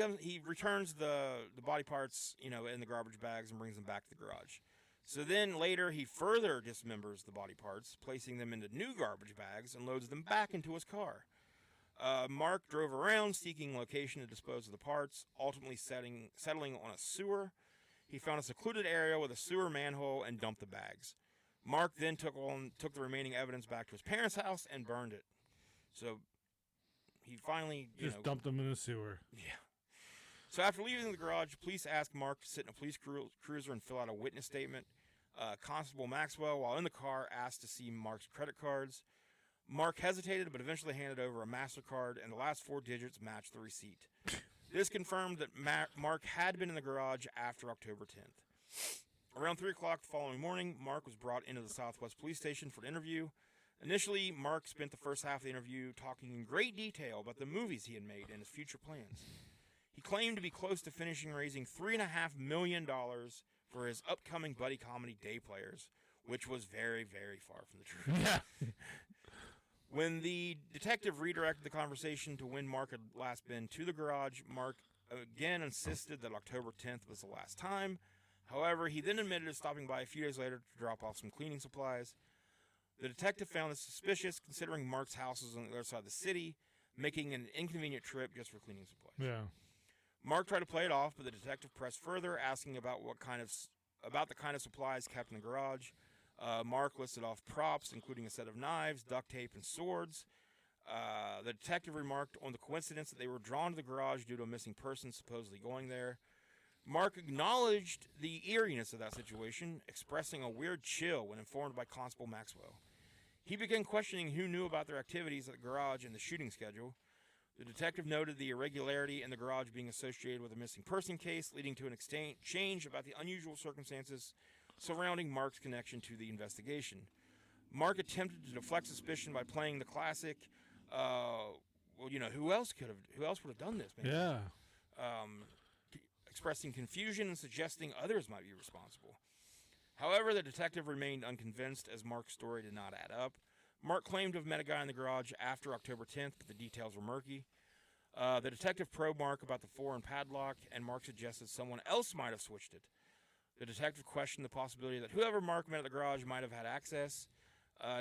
returns the body parts, in the garbage bags and brings them back to the garage. So then later he further dismembers the body parts, placing them into new garbage bags and loads them back into his car. Mark drove around seeking location to dispose of the parts, ultimately settling on a sewer. He found a secluded area with a sewer manhole and dumped the bags. Mark then took the remaining evidence back to his parents' house and burned it. So he finally, Just dumped them in the sewer. Yeah. So after leaving the garage, police asked Mark to sit in a police cruiser and fill out a witness statement. Constable Maxwell, while in the car, asked to see Mark's credit cards. Mark hesitated, but eventually handed over a MasterCard, and the last 4 digits matched the receipt. This confirmed that Mark had been in the garage after October 10th. Around 3 o'clock the following morning, Mark was brought into the Southwest Police Station for an interview. Initially, Mark spent the first half of the interview talking in great detail about the movies he had made and his future plans. He claimed to be close to finishing raising $3.5 million for his upcoming buddy comedy Day Players, which was very, very far from the truth. Yeah. When the detective redirected the conversation to when Mark had last been to the garage, Mark again insisted that October 10th was the last time. However, he then admitted to stopping by a few days later to drop off some cleaning supplies. The detective found this suspicious, considering Mark's house was on the other side of the city, making an inconvenient trip just for cleaning supplies. Yeah. Mark tried to play it off, but the detective pressed further, asking about the kind of supplies kept in the garage. Mark listed off props, including a set of knives, duct tape, and swords. The detective remarked on the coincidence that they were drawn to the garage due to a missing person supposedly going there. Mark acknowledged the eeriness of that situation, expressing a weird chill when informed by Constable Maxwell. He began questioning who knew about their activities at the garage and the shooting schedule. The detective noted the irregularity in the garage being associated with a missing person case, leading to an exchange about the unusual circumstances surrounding Mark's connection to the investigation. Mark attempted to deflect suspicion by playing the classic, who else would have done this, man? Yeah. Expressing confusion and suggesting others might be responsible. However, the detective remained unconvinced as Mark's story did not add up. Mark claimed to have met a guy in the garage after October 10th, but the details were murky. The detective probed Mark about the foreign padlock, and Mark suggested someone else might have switched it. The detective questioned the possibility that whoever Mark met at the garage might have had access.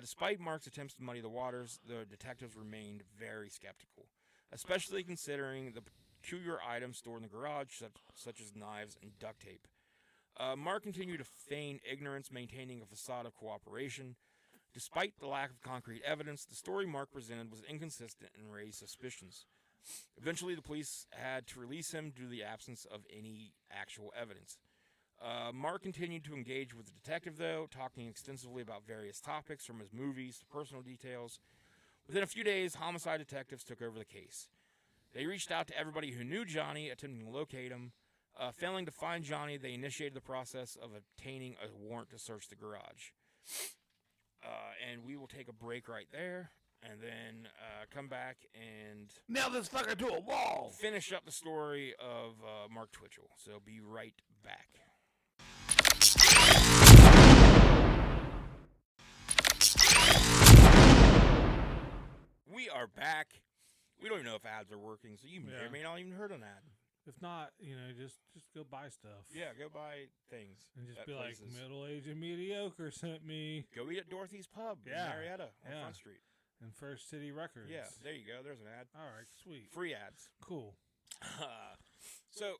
Despite Mark's attempts to muddy the waters, the detectives remained very skeptical, especially considering the peculiar items stored in the garage, such as knives and duct tape. Mark continued to feign ignorance, maintaining a facade of cooperation. Despite the lack of concrete evidence, the story Mark presented was inconsistent and raised suspicions. Eventually, the police had to release him due to the absence of any actual evidence. Mark continued to engage with the detective, though, talking extensively about various topics, from his movies to personal details. Within a few days, homicide detectives took over the case. They reached out to everybody who knew Johnny, attempting to locate him. Failing to find Johnny, they initiated the process of obtaining a warrant to search the garage. And we will take a break right there, and then come back and Nail this fucker to a wall. finish up the story of Mark Twitchell. So be right back. We are back. We don't even know if ads are working, so you may or may not even heard an ad. If not, just go buy stuff. Yeah, go buy things. And just at be places. like, middle-aged and mediocre sent me. Go eat at Dorothy's Pub in Marietta on Front Street. And First City Records. Yeah, there you go. There's an ad. All right, sweet. Free ads. Cool. So,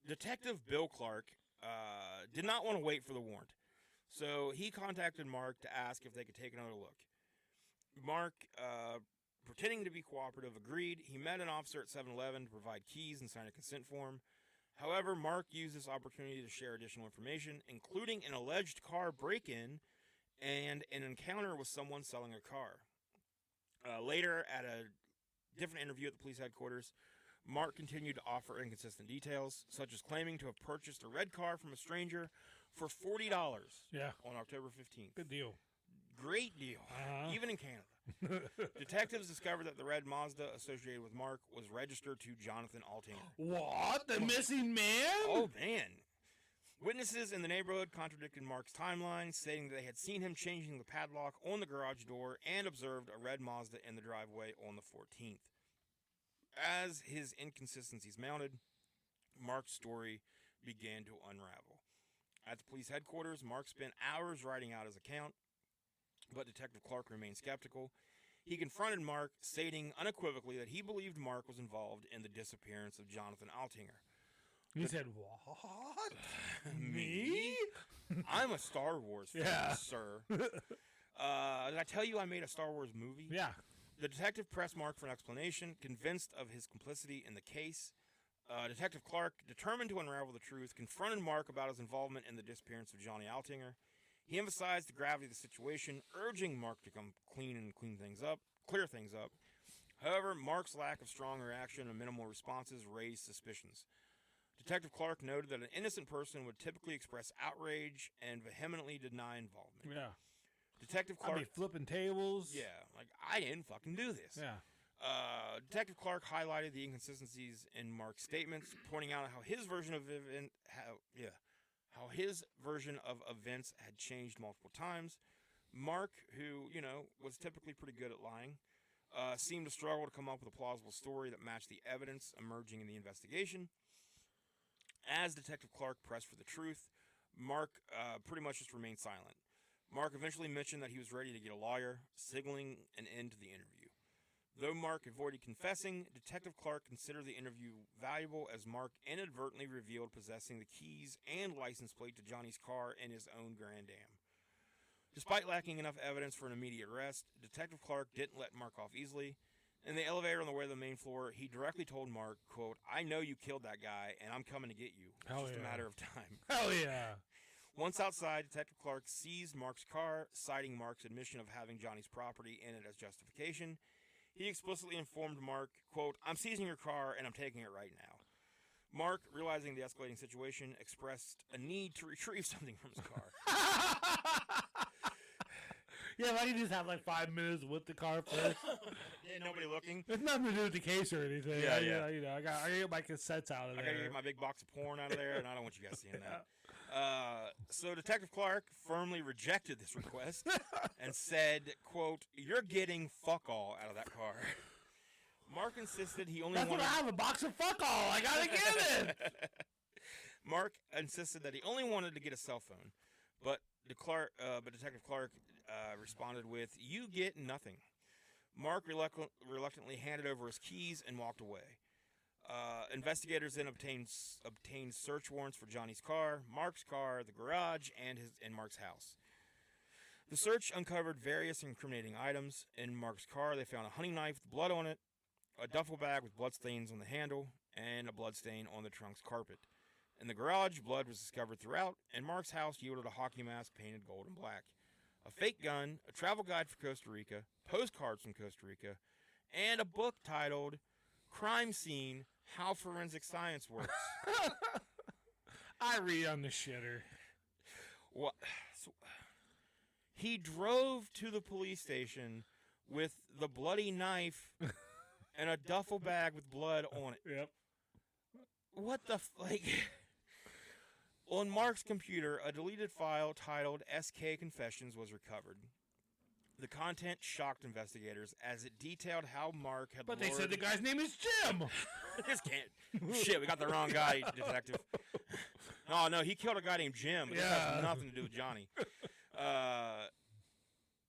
Detective Bill Clark did not want to wait for the warrant. So he contacted Mark to ask if they could take another look. Mark, pretending to be cooperative, agreed. He met an officer at 7-Eleven to provide keys and sign a consent form. However, Mark used this opportunity to share additional information, including an alleged car break-in and an encounter with someone selling a car. Later, at a different interview at the police headquarters, Mark continued to offer inconsistent details, such as claiming to have purchased a red car from a stranger for $40 on October 15th. Good deal. Great deal, even in Canada. Detectives discovered that the red Mazda associated with Mark was registered to Jonathan Altinger. What? The missing man? Oh, man. Witnesses in the neighborhood contradicted Mark's timeline, stating that they had seen him changing the padlock on the garage door and observed a red Mazda in the driveway on the 14th. As his inconsistencies mounted, Mark's story began to unravel. At the police headquarters, Mark spent hours writing out his account, but Detective Clark remained skeptical. He confronted Mark, stating unequivocally that he believed Mark was involved in the disappearance of Jonathan Altinger. He said, what? Me? I'm a Star Wars fan, sir. Did I tell you I made a Star Wars movie? Yeah. The detective pressed Mark for an explanation, convinced of his complicity in the case. Detective Clark, determined to unravel the truth, confronted Mark about his involvement in the disappearance of Johnny Altinger. He emphasized the gravity of the situation, urging Mark to come clean and clear things up. However, Mark's lack of strong reaction and minimal responses raised suspicions. Detective Clark noted that an innocent person would typically express outrage and vehemently deny involvement. Yeah. Detective Clark... I'd be flipping tables. Yeah, like, I didn't fucking do this. Yeah. Detective Clark highlighted the inconsistencies in Mark's statements, pointing out how his version of events had changed multiple times. Mark, who, was typically pretty good at lying, seemed to struggle to come up with a plausible story that matched the evidence emerging in the investigation. As Detective Clark pressed for the truth, Mark pretty much just remained silent. Mark eventually mentioned that he was ready to get a lawyer, signaling an end to the interview. Though Mark avoided confessing, Detective Clark considered the interview valuable as Mark inadvertently revealed possessing the keys and license plate to Johnny's car in his own Grand Am. Despite lacking enough evidence for an immediate arrest, Detective Clark didn't let Mark off easily. In the elevator on the way to the main floor, he directly told Mark, quote, "I know you killed that guy, and I'm coming to get you. It's just a matter of time." Hell yeah. Once outside, Detective Clark seized Mark's car, citing Mark's admission of having Johnny's property in it as justification. He explicitly informed Mark, quote, "I'm seizing your car, and I'm taking it right now." Mark, realizing the escalating situation, expressed a need to retrieve something from his car. Yeah, like you just have like 5 minutes with the car first. Yeah, nobody looking. It's nothing to do with the case or anything. Yeah. I got to get my cassettes out of there. I gotta get my big box of porn out of there, and I don't want you guys seeing that. So Detective Clark firmly rejected this request and said, quote, "You're getting fuck all out of that car." Mark insisted he only That's wanted... what I have, a box of fuck all. I gotta get it. Mark insisted that he only wanted to get a cell phone, but Detective Clark responded with, "You get nothing." Mark reluctantly handed over his keys and walked away. Investigators then obtained search warrants for Johnny's car, Mark's car, the garage, and Mark's house. The search uncovered various incriminating items. In Mark's car, they found a hunting knife with blood on it, a duffel bag with bloodstains on the handle, and a bloodstain on the trunk's carpet. In the garage, blood was discovered throughout, and Mark's house yielded a hockey mask painted gold and black, a fake gun, a travel guide for Costa Rica, postcards from Costa Rica, and a book titled Crime Scene: How Forensic Science Works. I read on the shitter. What? So, he drove to the police station with the bloody knife and a duffel bag with blood on it. Yep. What the On Mark's computer, a deleted file titled SK Confessions was recovered. The content shocked investigators as it detailed how Mark had But lured... they said the guy's name is Jim! This can't... Shit, we got the wrong guy, detective. Oh, no, he killed a guy named Jim. But This has nothing to do with Johnny.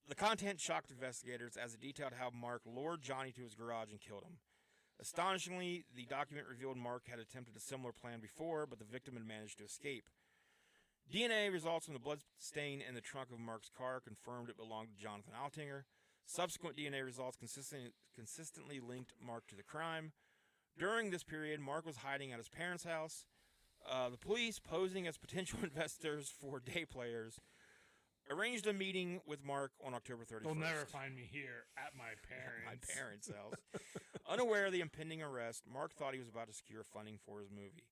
The content shocked investigators as it detailed how Mark lured Johnny to his garage and killed him. Astonishingly, the document revealed Mark had attempted a similar plan before, but the victim had managed to escape. DNA results from the blood stain in the trunk of Mark's car confirmed it belonged to Jonathan Altinger. Subsequent DNA results consistently linked Mark to the crime. During this period, Mark was hiding at his parents' house. The police, posing as potential investors for day players, arranged a meeting with Mark on October 31st. They'll never find me here at my parents'. My parents' house. Unaware of the impending arrest, Mark thought he was about to secure funding for his movie.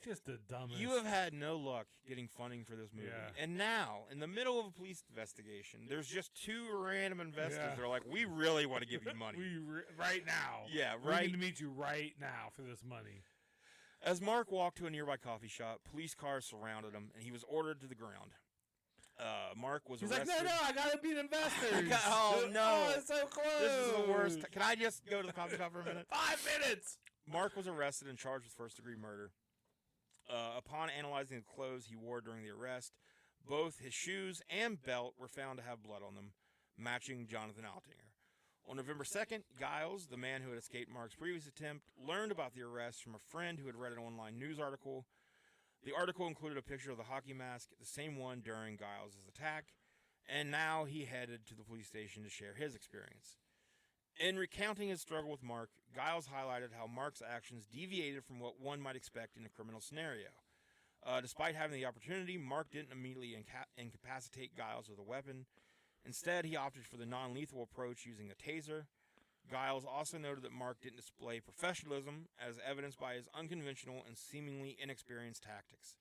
Just the dumbest. You have had no luck getting funding for this movie. Yeah. And now, in the middle of a police investigation, there's just two random investors that are like, we really want to give you money. Right now. Yeah, We right. need to meet you right now for this money. As Mark walked to a nearby coffee shop, police cars surrounded him, and he was ordered to the ground. Mark was arrested. He's like, no, I gotta beat investors. Oh, no. Oh, it's so close. This is the worst. Can I just go to the coffee shop for a minute? 5 minutes. Mark was arrested and charged with first-degree murder. Upon analyzing the clothes he wore during the arrest, both his shoes and belt were found to have blood on them, matching Jonathan Altinger. On November 2nd, Giles, the man who had escaped Mark's previous attempt, learned about the arrest from a friend who had read an online news article. The article included a picture of the hockey mask, the same one during Giles' attack, and now he headed to the police station to share his experience. In recounting his struggle with Mark, Giles highlighted how Mark's actions deviated from what one might expect in a criminal scenario. Despite having the opportunity, Mark didn't immediately incapacitate Giles with a weapon. Instead, he opted for the non-lethal approach using a taser. Giles also noted that Mark didn't display professionalism, as evidenced by his unconventional and seemingly inexperienced tactics.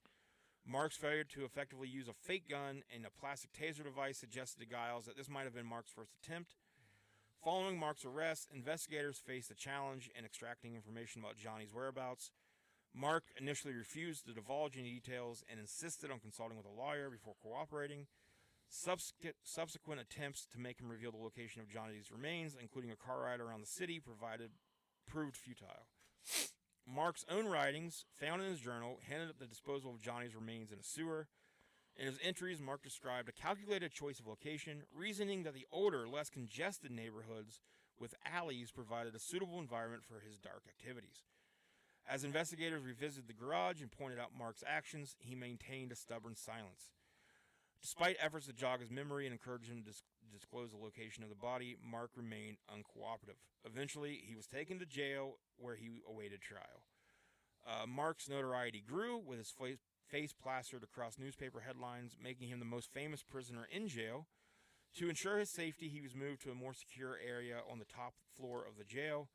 Mark's failure to effectively use a fake gun and a plastic taser device suggested to Giles that this might have been Mark's first attempt. Following Mark's arrest, investigators faced a challenge in extracting information about Johnny's whereabouts. Mark initially refused to divulge any details and insisted on consulting with a lawyer before cooperating. Subsequent attempts to make him reveal the location of Johnny's remains, including a car ride around the city, proved futile. Mark's own writings, found in his journal, hinted at the disposal of Johnny's remains in a sewer. In his entries, Mark described a calculated choice of location, reasoning that the older, less congested neighborhoods with alleys provided a suitable environment for his dark activities. As investigators revisited the garage and pointed out Mark's actions, he maintained a stubborn silence. Despite efforts to jog his memory and encourage him to disclose the location of the body, Mark remained uncooperative. Eventually, he was taken to jail where he awaited trial. Mark's notoriety grew, with his face plastered across newspaper headlines, making him the most famous prisoner in jail. To ensure his safety, he was moved to a more secure area on the top floor of the jail.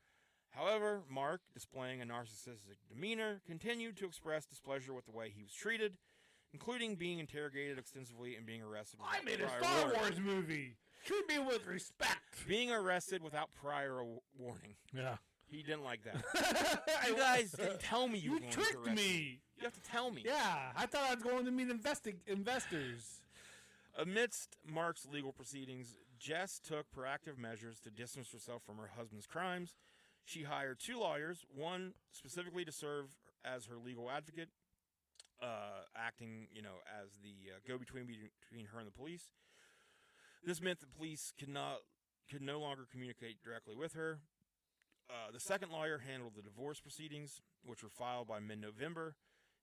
However, Mark, displaying a narcissistic demeanor, continued to express displeasure with the way he was treated, including being interrogated extensively and being arrested without I made a prior Star warning. Wars movie. Treat me with respect. Being arrested without prior warning. Yeah. He didn't like that. You guys didn't tell me you were going to tricked arrest me. You have to tell me. Yeah, I thought I was going to meet investors. Amidst Mark's legal proceedings, Jess took proactive measures to distance herself from her husband's crimes. She hired 2 lawyers, one specifically to serve as her legal advocate, acting, as the go-between between her and the police. This meant the police could no longer communicate directly with her. The second lawyer handled the divorce proceedings, which were filed by mid-November.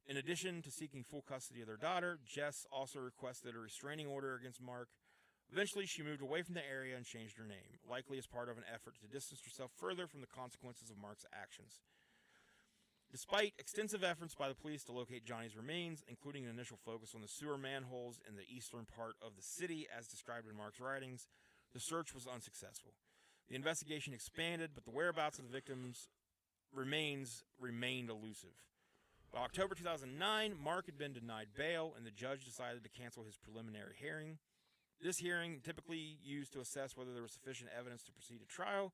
In addition to seeking full custody of their daughter, Jess also requested a restraining order against Mark. Eventually, she moved away from the area and changed her name, likely as part of an effort to distance herself further from the consequences of Mark's actions. Despite extensive efforts by the police to locate Johnny's remains, including an initial focus on the sewer manholes in the eastern part of the city as described in Mark's writings, the search was unsuccessful. The investigation expanded, but the whereabouts of the victims' remains remained elusive. By October 2009, Mark had been denied bail, and the judge decided to cancel his preliminary hearing. This hearing, typically used to assess whether there was sufficient evidence to proceed to trial,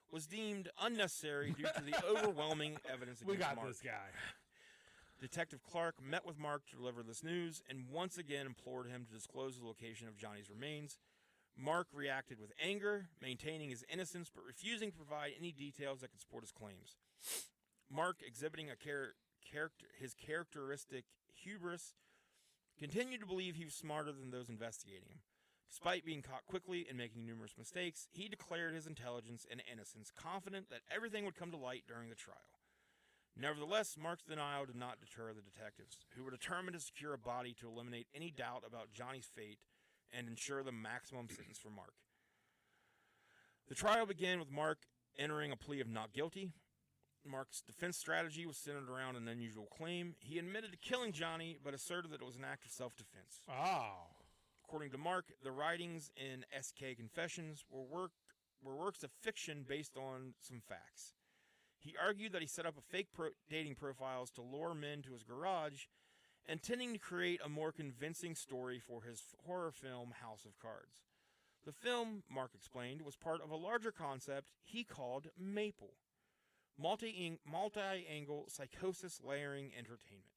was deemed unnecessary due to the overwhelming evidence against We got Mark. this guy. Detective Clark met with Mark to deliver this news and once again implored him to disclose the location of Johnny's remains. Mark reacted with anger, maintaining his innocence but refusing to provide any details that could support his claims. Mark, exhibiting his characteristic hubris, continued to believe he was smarter than those investigating him. Despite being caught quickly and making numerous mistakes, he declared his intelligence and innocence, confident that everything would come to light during the trial. Nevertheless, Mark's denial did not deter the detectives, who were determined to secure a body to eliminate any doubt about Johnny's fate and ensure the maximum sentence for Mark. The trial began with Mark entering a plea of not guilty. Mark's defense strategy was centered around an unusual claim. He admitted to killing Johnny, but asserted that it was an act of self-defense. Oh. According to Mark, the writings in SK Confessions were works of fiction based on some facts. He argued that he set up a fake dating profiles to lure men to his garage, intending to create a more convincing story for his horror film House of Cards. The film, Mark explained, was part of a larger concept he called Maple, multi-angle psychosis layering entertainment.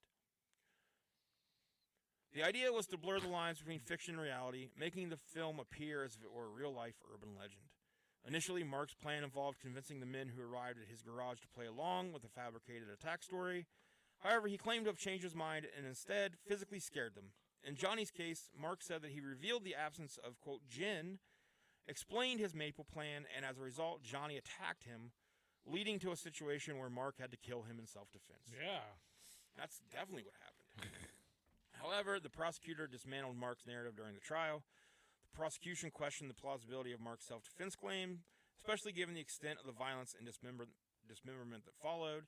The idea was to blur the lines between fiction and reality, making the film appear as if it were a real-life urban legend. Initially, Mark's plan involved convincing the men who arrived at his garage to play along with the fabricated attack story. However, he claimed to have changed his mind and instead physically scared them. In Johnny's case, Mark said that he revealed the absence of, quote, gin, explained his Maple plan, and as a result, Johnny attacked him, leading to a situation where Mark had to kill him in self-defense. Yeah. That's definitely what happened. However, the prosecutor dismantled Mark's narrative during the trial. The prosecution questioned the plausibility of Mark's self-defense claim, especially given the extent of the violence and dismemberment that followed.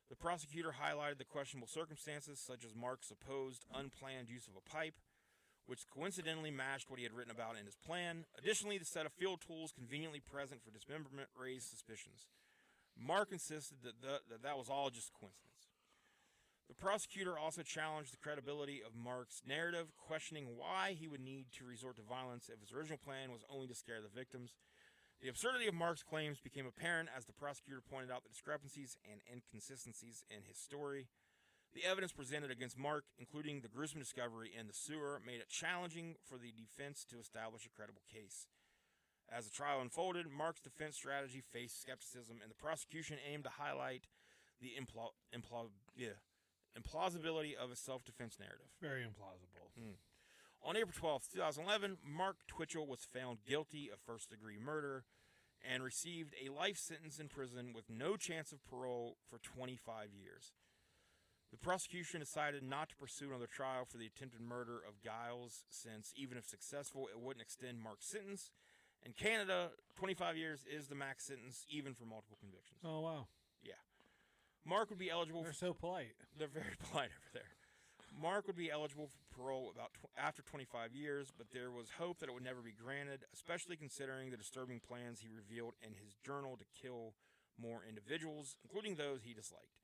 The prosecutor highlighted the questionable circumstances, such as Mark's supposed unplanned use of a pipe, which coincidentally matched what he had written about in his plan. Additionally, the set of field tools conveniently present for dismemberment raised suspicions. Mark insisted that was all just coincidence. The prosecutor also challenged the credibility of Mark's narrative, questioning why he would need to resort to violence if his original plan was only to scare the victims. The absurdity of Mark's claims became apparent as the prosecutor pointed out the discrepancies and inconsistencies in his story. The evidence presented against Mark, including the gruesome discovery in the sewer, made it challenging for the defense to establish a credible case. As the trial unfolded, Mark's defense strategy faced skepticism, and the prosecution aimed to highlight the implausibility of his self-defense narrative. Very implausible. On April 12, 2011, Mark Twitchell was found guilty of first-degree murder and received a life sentence in prison with no chance of parole for 25 years. The prosecution decided not to pursue another trial for the attempted murder of Giles, since even if successful, it wouldn't extend Mark's sentence. In Canada, 25 years is the max sentence, even for multiple convictions. Oh, wow. Yeah. Mark would be eligible They're so polite. They're very polite over there. Mark would be eligible for parole after 25 years, but there was hope that it would never be granted, especially considering the disturbing plans he revealed in his journal to kill more individuals, including those he disliked.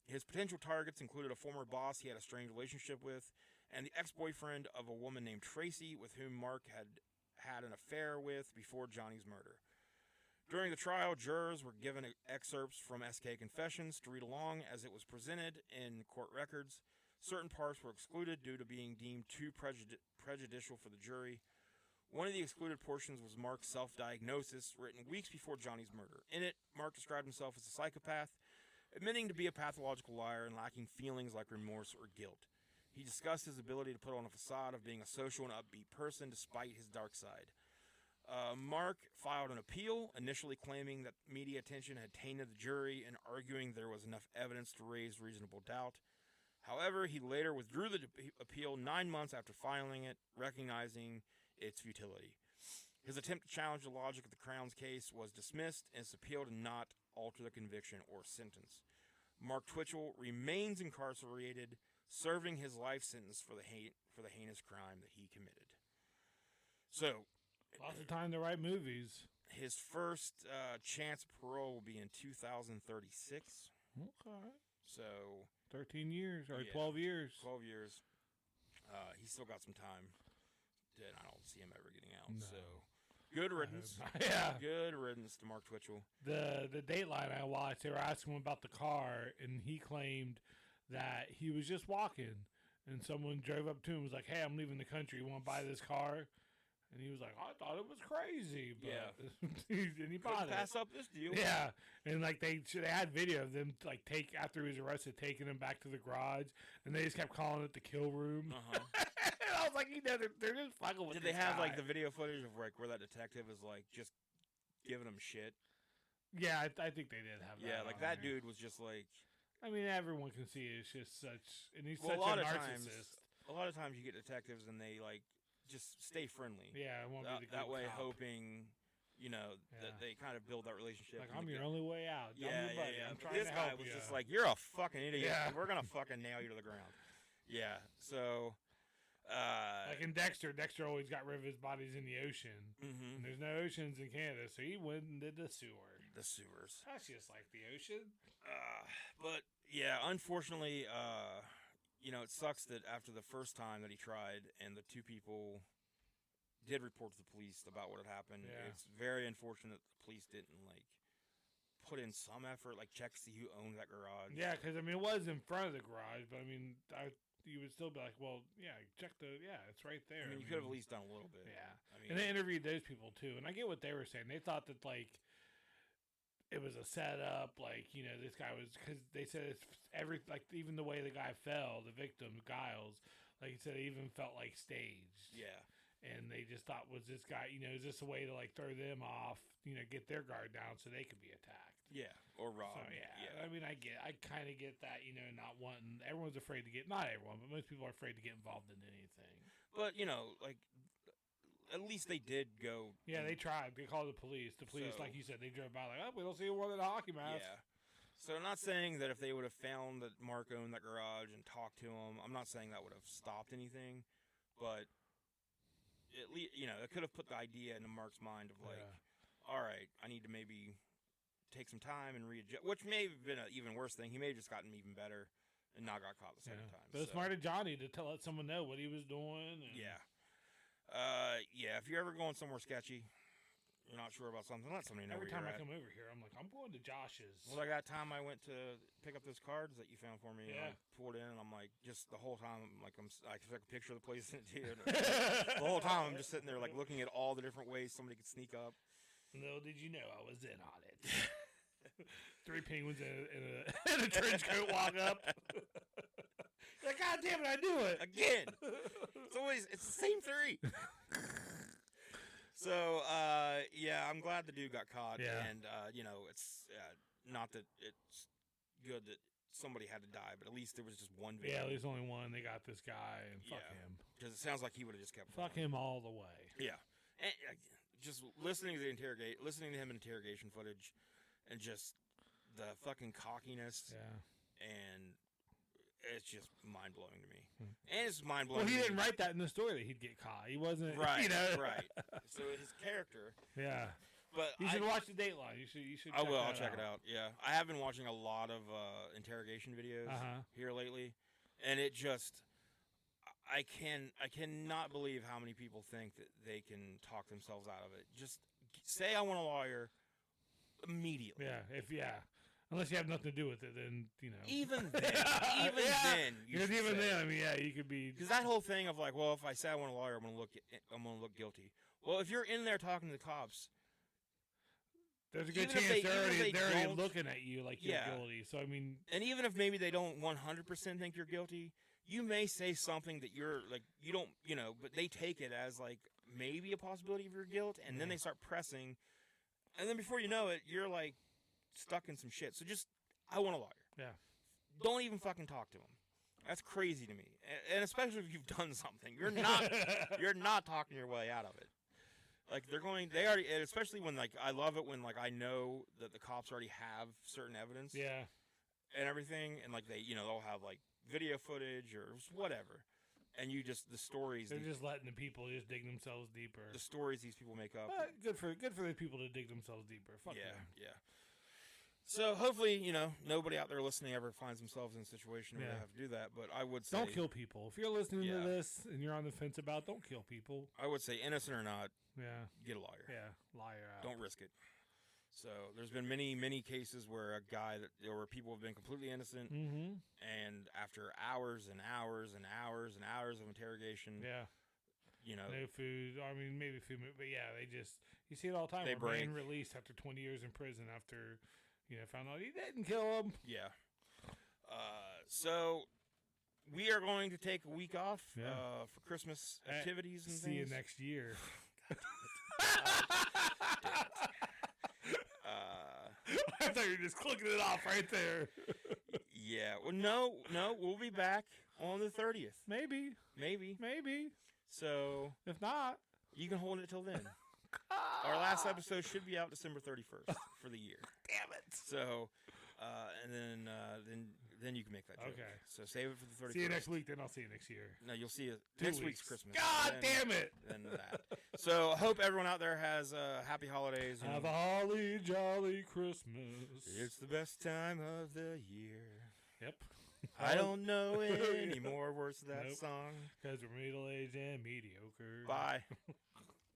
His potential targets included a former boss he had a strained relationship with, and the ex-boyfriend of a woman named Tracy, with whom Mark had an affair with before Johnny's murder. During the trial, jurors were given excerpts from SK Confessions to read along as it was presented in court records. Certain parts were excluded due to being deemed too prejudicial for the jury. One of the excluded portions was Mark's self-diagnosis, written weeks before Johnny's murder. In it, Mark described himself as a psychopath, admitting to be a pathological liar and lacking feelings like remorse or guilt. He discussed his ability to put on a facade of being a social and upbeat person despite his dark side. Mark filed an appeal, initially claiming that media attention had tainted the jury and arguing there was enough evidence to raise reasonable doubt. However, he later withdrew the appeal 9 months after filing it, recognizing its futility. His attempt to challenge the logic of the Crown's case was dismissed, and his appeal did not alter the conviction or sentence. Mark Twitchell remains incarcerated, serving his life sentence for the heinous crime that he committed. So, lots of time to write movies. His first chance of parole will be in 2036. Okay. So 13 years or yeah, 12 years. 12 years. He's still got some time. I don't see him ever getting out. No. So good riddance. Yeah. Good riddance to Mark Twitchell. The Dateline I watched, they were asking him about the car, and he claimed that he was just walking, and someone drove up to him and was like, "Hey, I'm leaving the country. You want to buy this car?" And he was like, "I thought it was crazy, but Yeah. and he bought Couldn't it." pass up this deal. Yeah, and like they had video of them like after he was arrested, taking him back to the garage, and they just kept calling it the kill room. Uh-huh. And I was like, they're just fucking with. Did this they have guy. like the video footage of like where that detective is like just giving him shit? Yeah, I think they did have that. Yeah, like on that there. dude was just like. I mean, everyone can see it's just such, and he's Well, such a lot a of narcissist. a lot of times you get detectives and they like just stay friendly. Yeah, I won't be the That good way, cop. hoping Yeah. that they kind of build that relationship. Like, and I'm the your good- only way out. I'm Yeah, your yeah, buddy. yeah. I'm But trying this to guy help was you. just like, "You're a fucking idiot. Yeah. We're gonna fucking nail you to the ground." Yeah. So. Like in Dexter always got rid of his bodies in the ocean. Mhm. And there's no oceans in Canada, so he went and did the sewer. The sewers. That's just like the ocean. But yeah, unfortunately, it sucks that after the first time that he tried, and the two people did report to the police about what had happened. Yeah. It's very unfortunate the police didn't like put in some effort, like check to see who owned that garage. Yeah, because I mean, it was in front of the garage, but I mean, you would still be like, well, yeah, it's right there. I mean, you could have at least done a little bit. Yeah. I mean, And they interviewed those people too, and I get what they were saying. They thought that like it was a setup, like this guy was, because they said it's even the way the guy fell, the victim Giles, like he said, it even felt like staged. yeah, And they just thought, was this guy, is this a way to like throw them off, get their guard down so they could be attacked? yeah, or robbed. So yeah, I mean, I kind of get that, not wanting. Everyone's afraid to get, not everyone, but most people are afraid to get involved in anything. But like at least they did go. Yeah, they tried. They called the police. The police, So- like you said, they drove by like, oh, we don't see one in a hockey mask. Yeah. So I'm not saying that if they would have found that Mark owned that garage and talked to him, I'm not saying that would have stopped anything, but at least it could have put the idea into Mark's mind of like, all right, I need to maybe take some time and readjust, which may have been an even worse thing. He may have just gotten even better and not got caught the second time. But it's smart of Johnny to let someone know what he was doing. And Yeah. If you're ever going somewhere sketchy, you're not sure about something, let somebody know Every where time you're I at. come over here, I'm like, I'm going to Josh's. Well, like that time I went to pick up those cards that you found for me, and Yeah. I pulled in, and I'm like, just the whole time, I'm like, I took a picture of the place, and the whole time I'm just sitting there, like, looking at all the different ways somebody could sneak up. No, did you know I was in on it? 3 penguins in a trench coat walk up. You're like, God damn it, I knew it. Again! It's the same 3. So, I'm glad the dude got caught, Yeah. and, it's not that it's good that somebody had to die, but at least there was just one victim. Yeah, there's only one. They got this guy, and fuck Yeah. him. Because it sounds like he would have just kept Fuck going. him all the way. Yeah. And, just listening to him in interrogation footage, and just the fucking cockiness, Yeah. and it's just mind blowing to me. And it's mind blowing. Well, he didn't write that in the story that he'd get caught. He wasn't, Right, right. So his character, Yeah. but You should watch the Dateline. You should. I will. I'll check it out. Yeah, I have been watching a lot of interrogation videos Uh-huh. here lately, and it just. I cannot believe how many people think that they can talk themselves out of it. Just say I want a lawyer immediately. Yeah. Unless you have nothing to do with it, then Even then, then, Because even then, I mean, yeah, you could be. because that whole thing of like, well, if I say I want a lawyer, I'm gonna look guilty. Well, if you're in there talking to the cops, There's a good even if chance they they're already don't- looking at you like you're Yeah. guilty. So I mean, and even if maybe they don't 100% think you're guilty, you may say something that you're like you don't, but they take it as like maybe a possibility of your guilt, and then they start pressing, and then before you know it, you're like stuck in some shit. So just, I want a lawyer. yeah. Don't even fucking talk to him. That's crazy to me, and especially if you've done something, you're not talking your way out of it. Like they already, and especially when like I love it when like I know that the cops already have certain evidence, Yeah. and everything, and like they'll have like video footage or whatever, and the stories, They're just letting the people just dig themselves deeper. the stories these people make up. Good for the people to dig themselves deeper. Fuck Yeah, them. yeah. So hopefully, nobody out there listening ever finds themselves in a situation where Yeah. they have to do that. But I would say, Don't kill people. If you're listening Yeah. to this and you're on the fence about, don't kill people. I would say, innocent or not, Yeah. get a lawyer. Yeah. Liar out. Don't risk it. So there's been many, many cases where where people have been completely innocent, Mm-hmm. and after hours and hours and hours and hours of interrogation, Yeah. you know, No food. I mean, maybe food, but yeah, they just, you see it all the time. They where a man break. released after 20 years in prison after, found out he didn't kill him. yeah. So we are going to take a week off for Christmas activities and See you things. next year. I thought you were just clicking it off right there. Yeah. Well, no, we'll be back on the 30th. Maybe. Maybe. So If not, you can hold it till then. Our last episode should be out December 31st for the year. damn it. So, and then you can make that joke. Okay. So save it for the 31st. See you next week, then I'll see you next year. No, you'll see it 2 next weeks. week's Christmas. God damn it. Then that. So I hope everyone out there has happy holidays. Have a holly jolly Christmas. It's the best time of the year. Yep. I don't know any more words to that Nope. song. Because we're middle-aged and mediocre. Bye.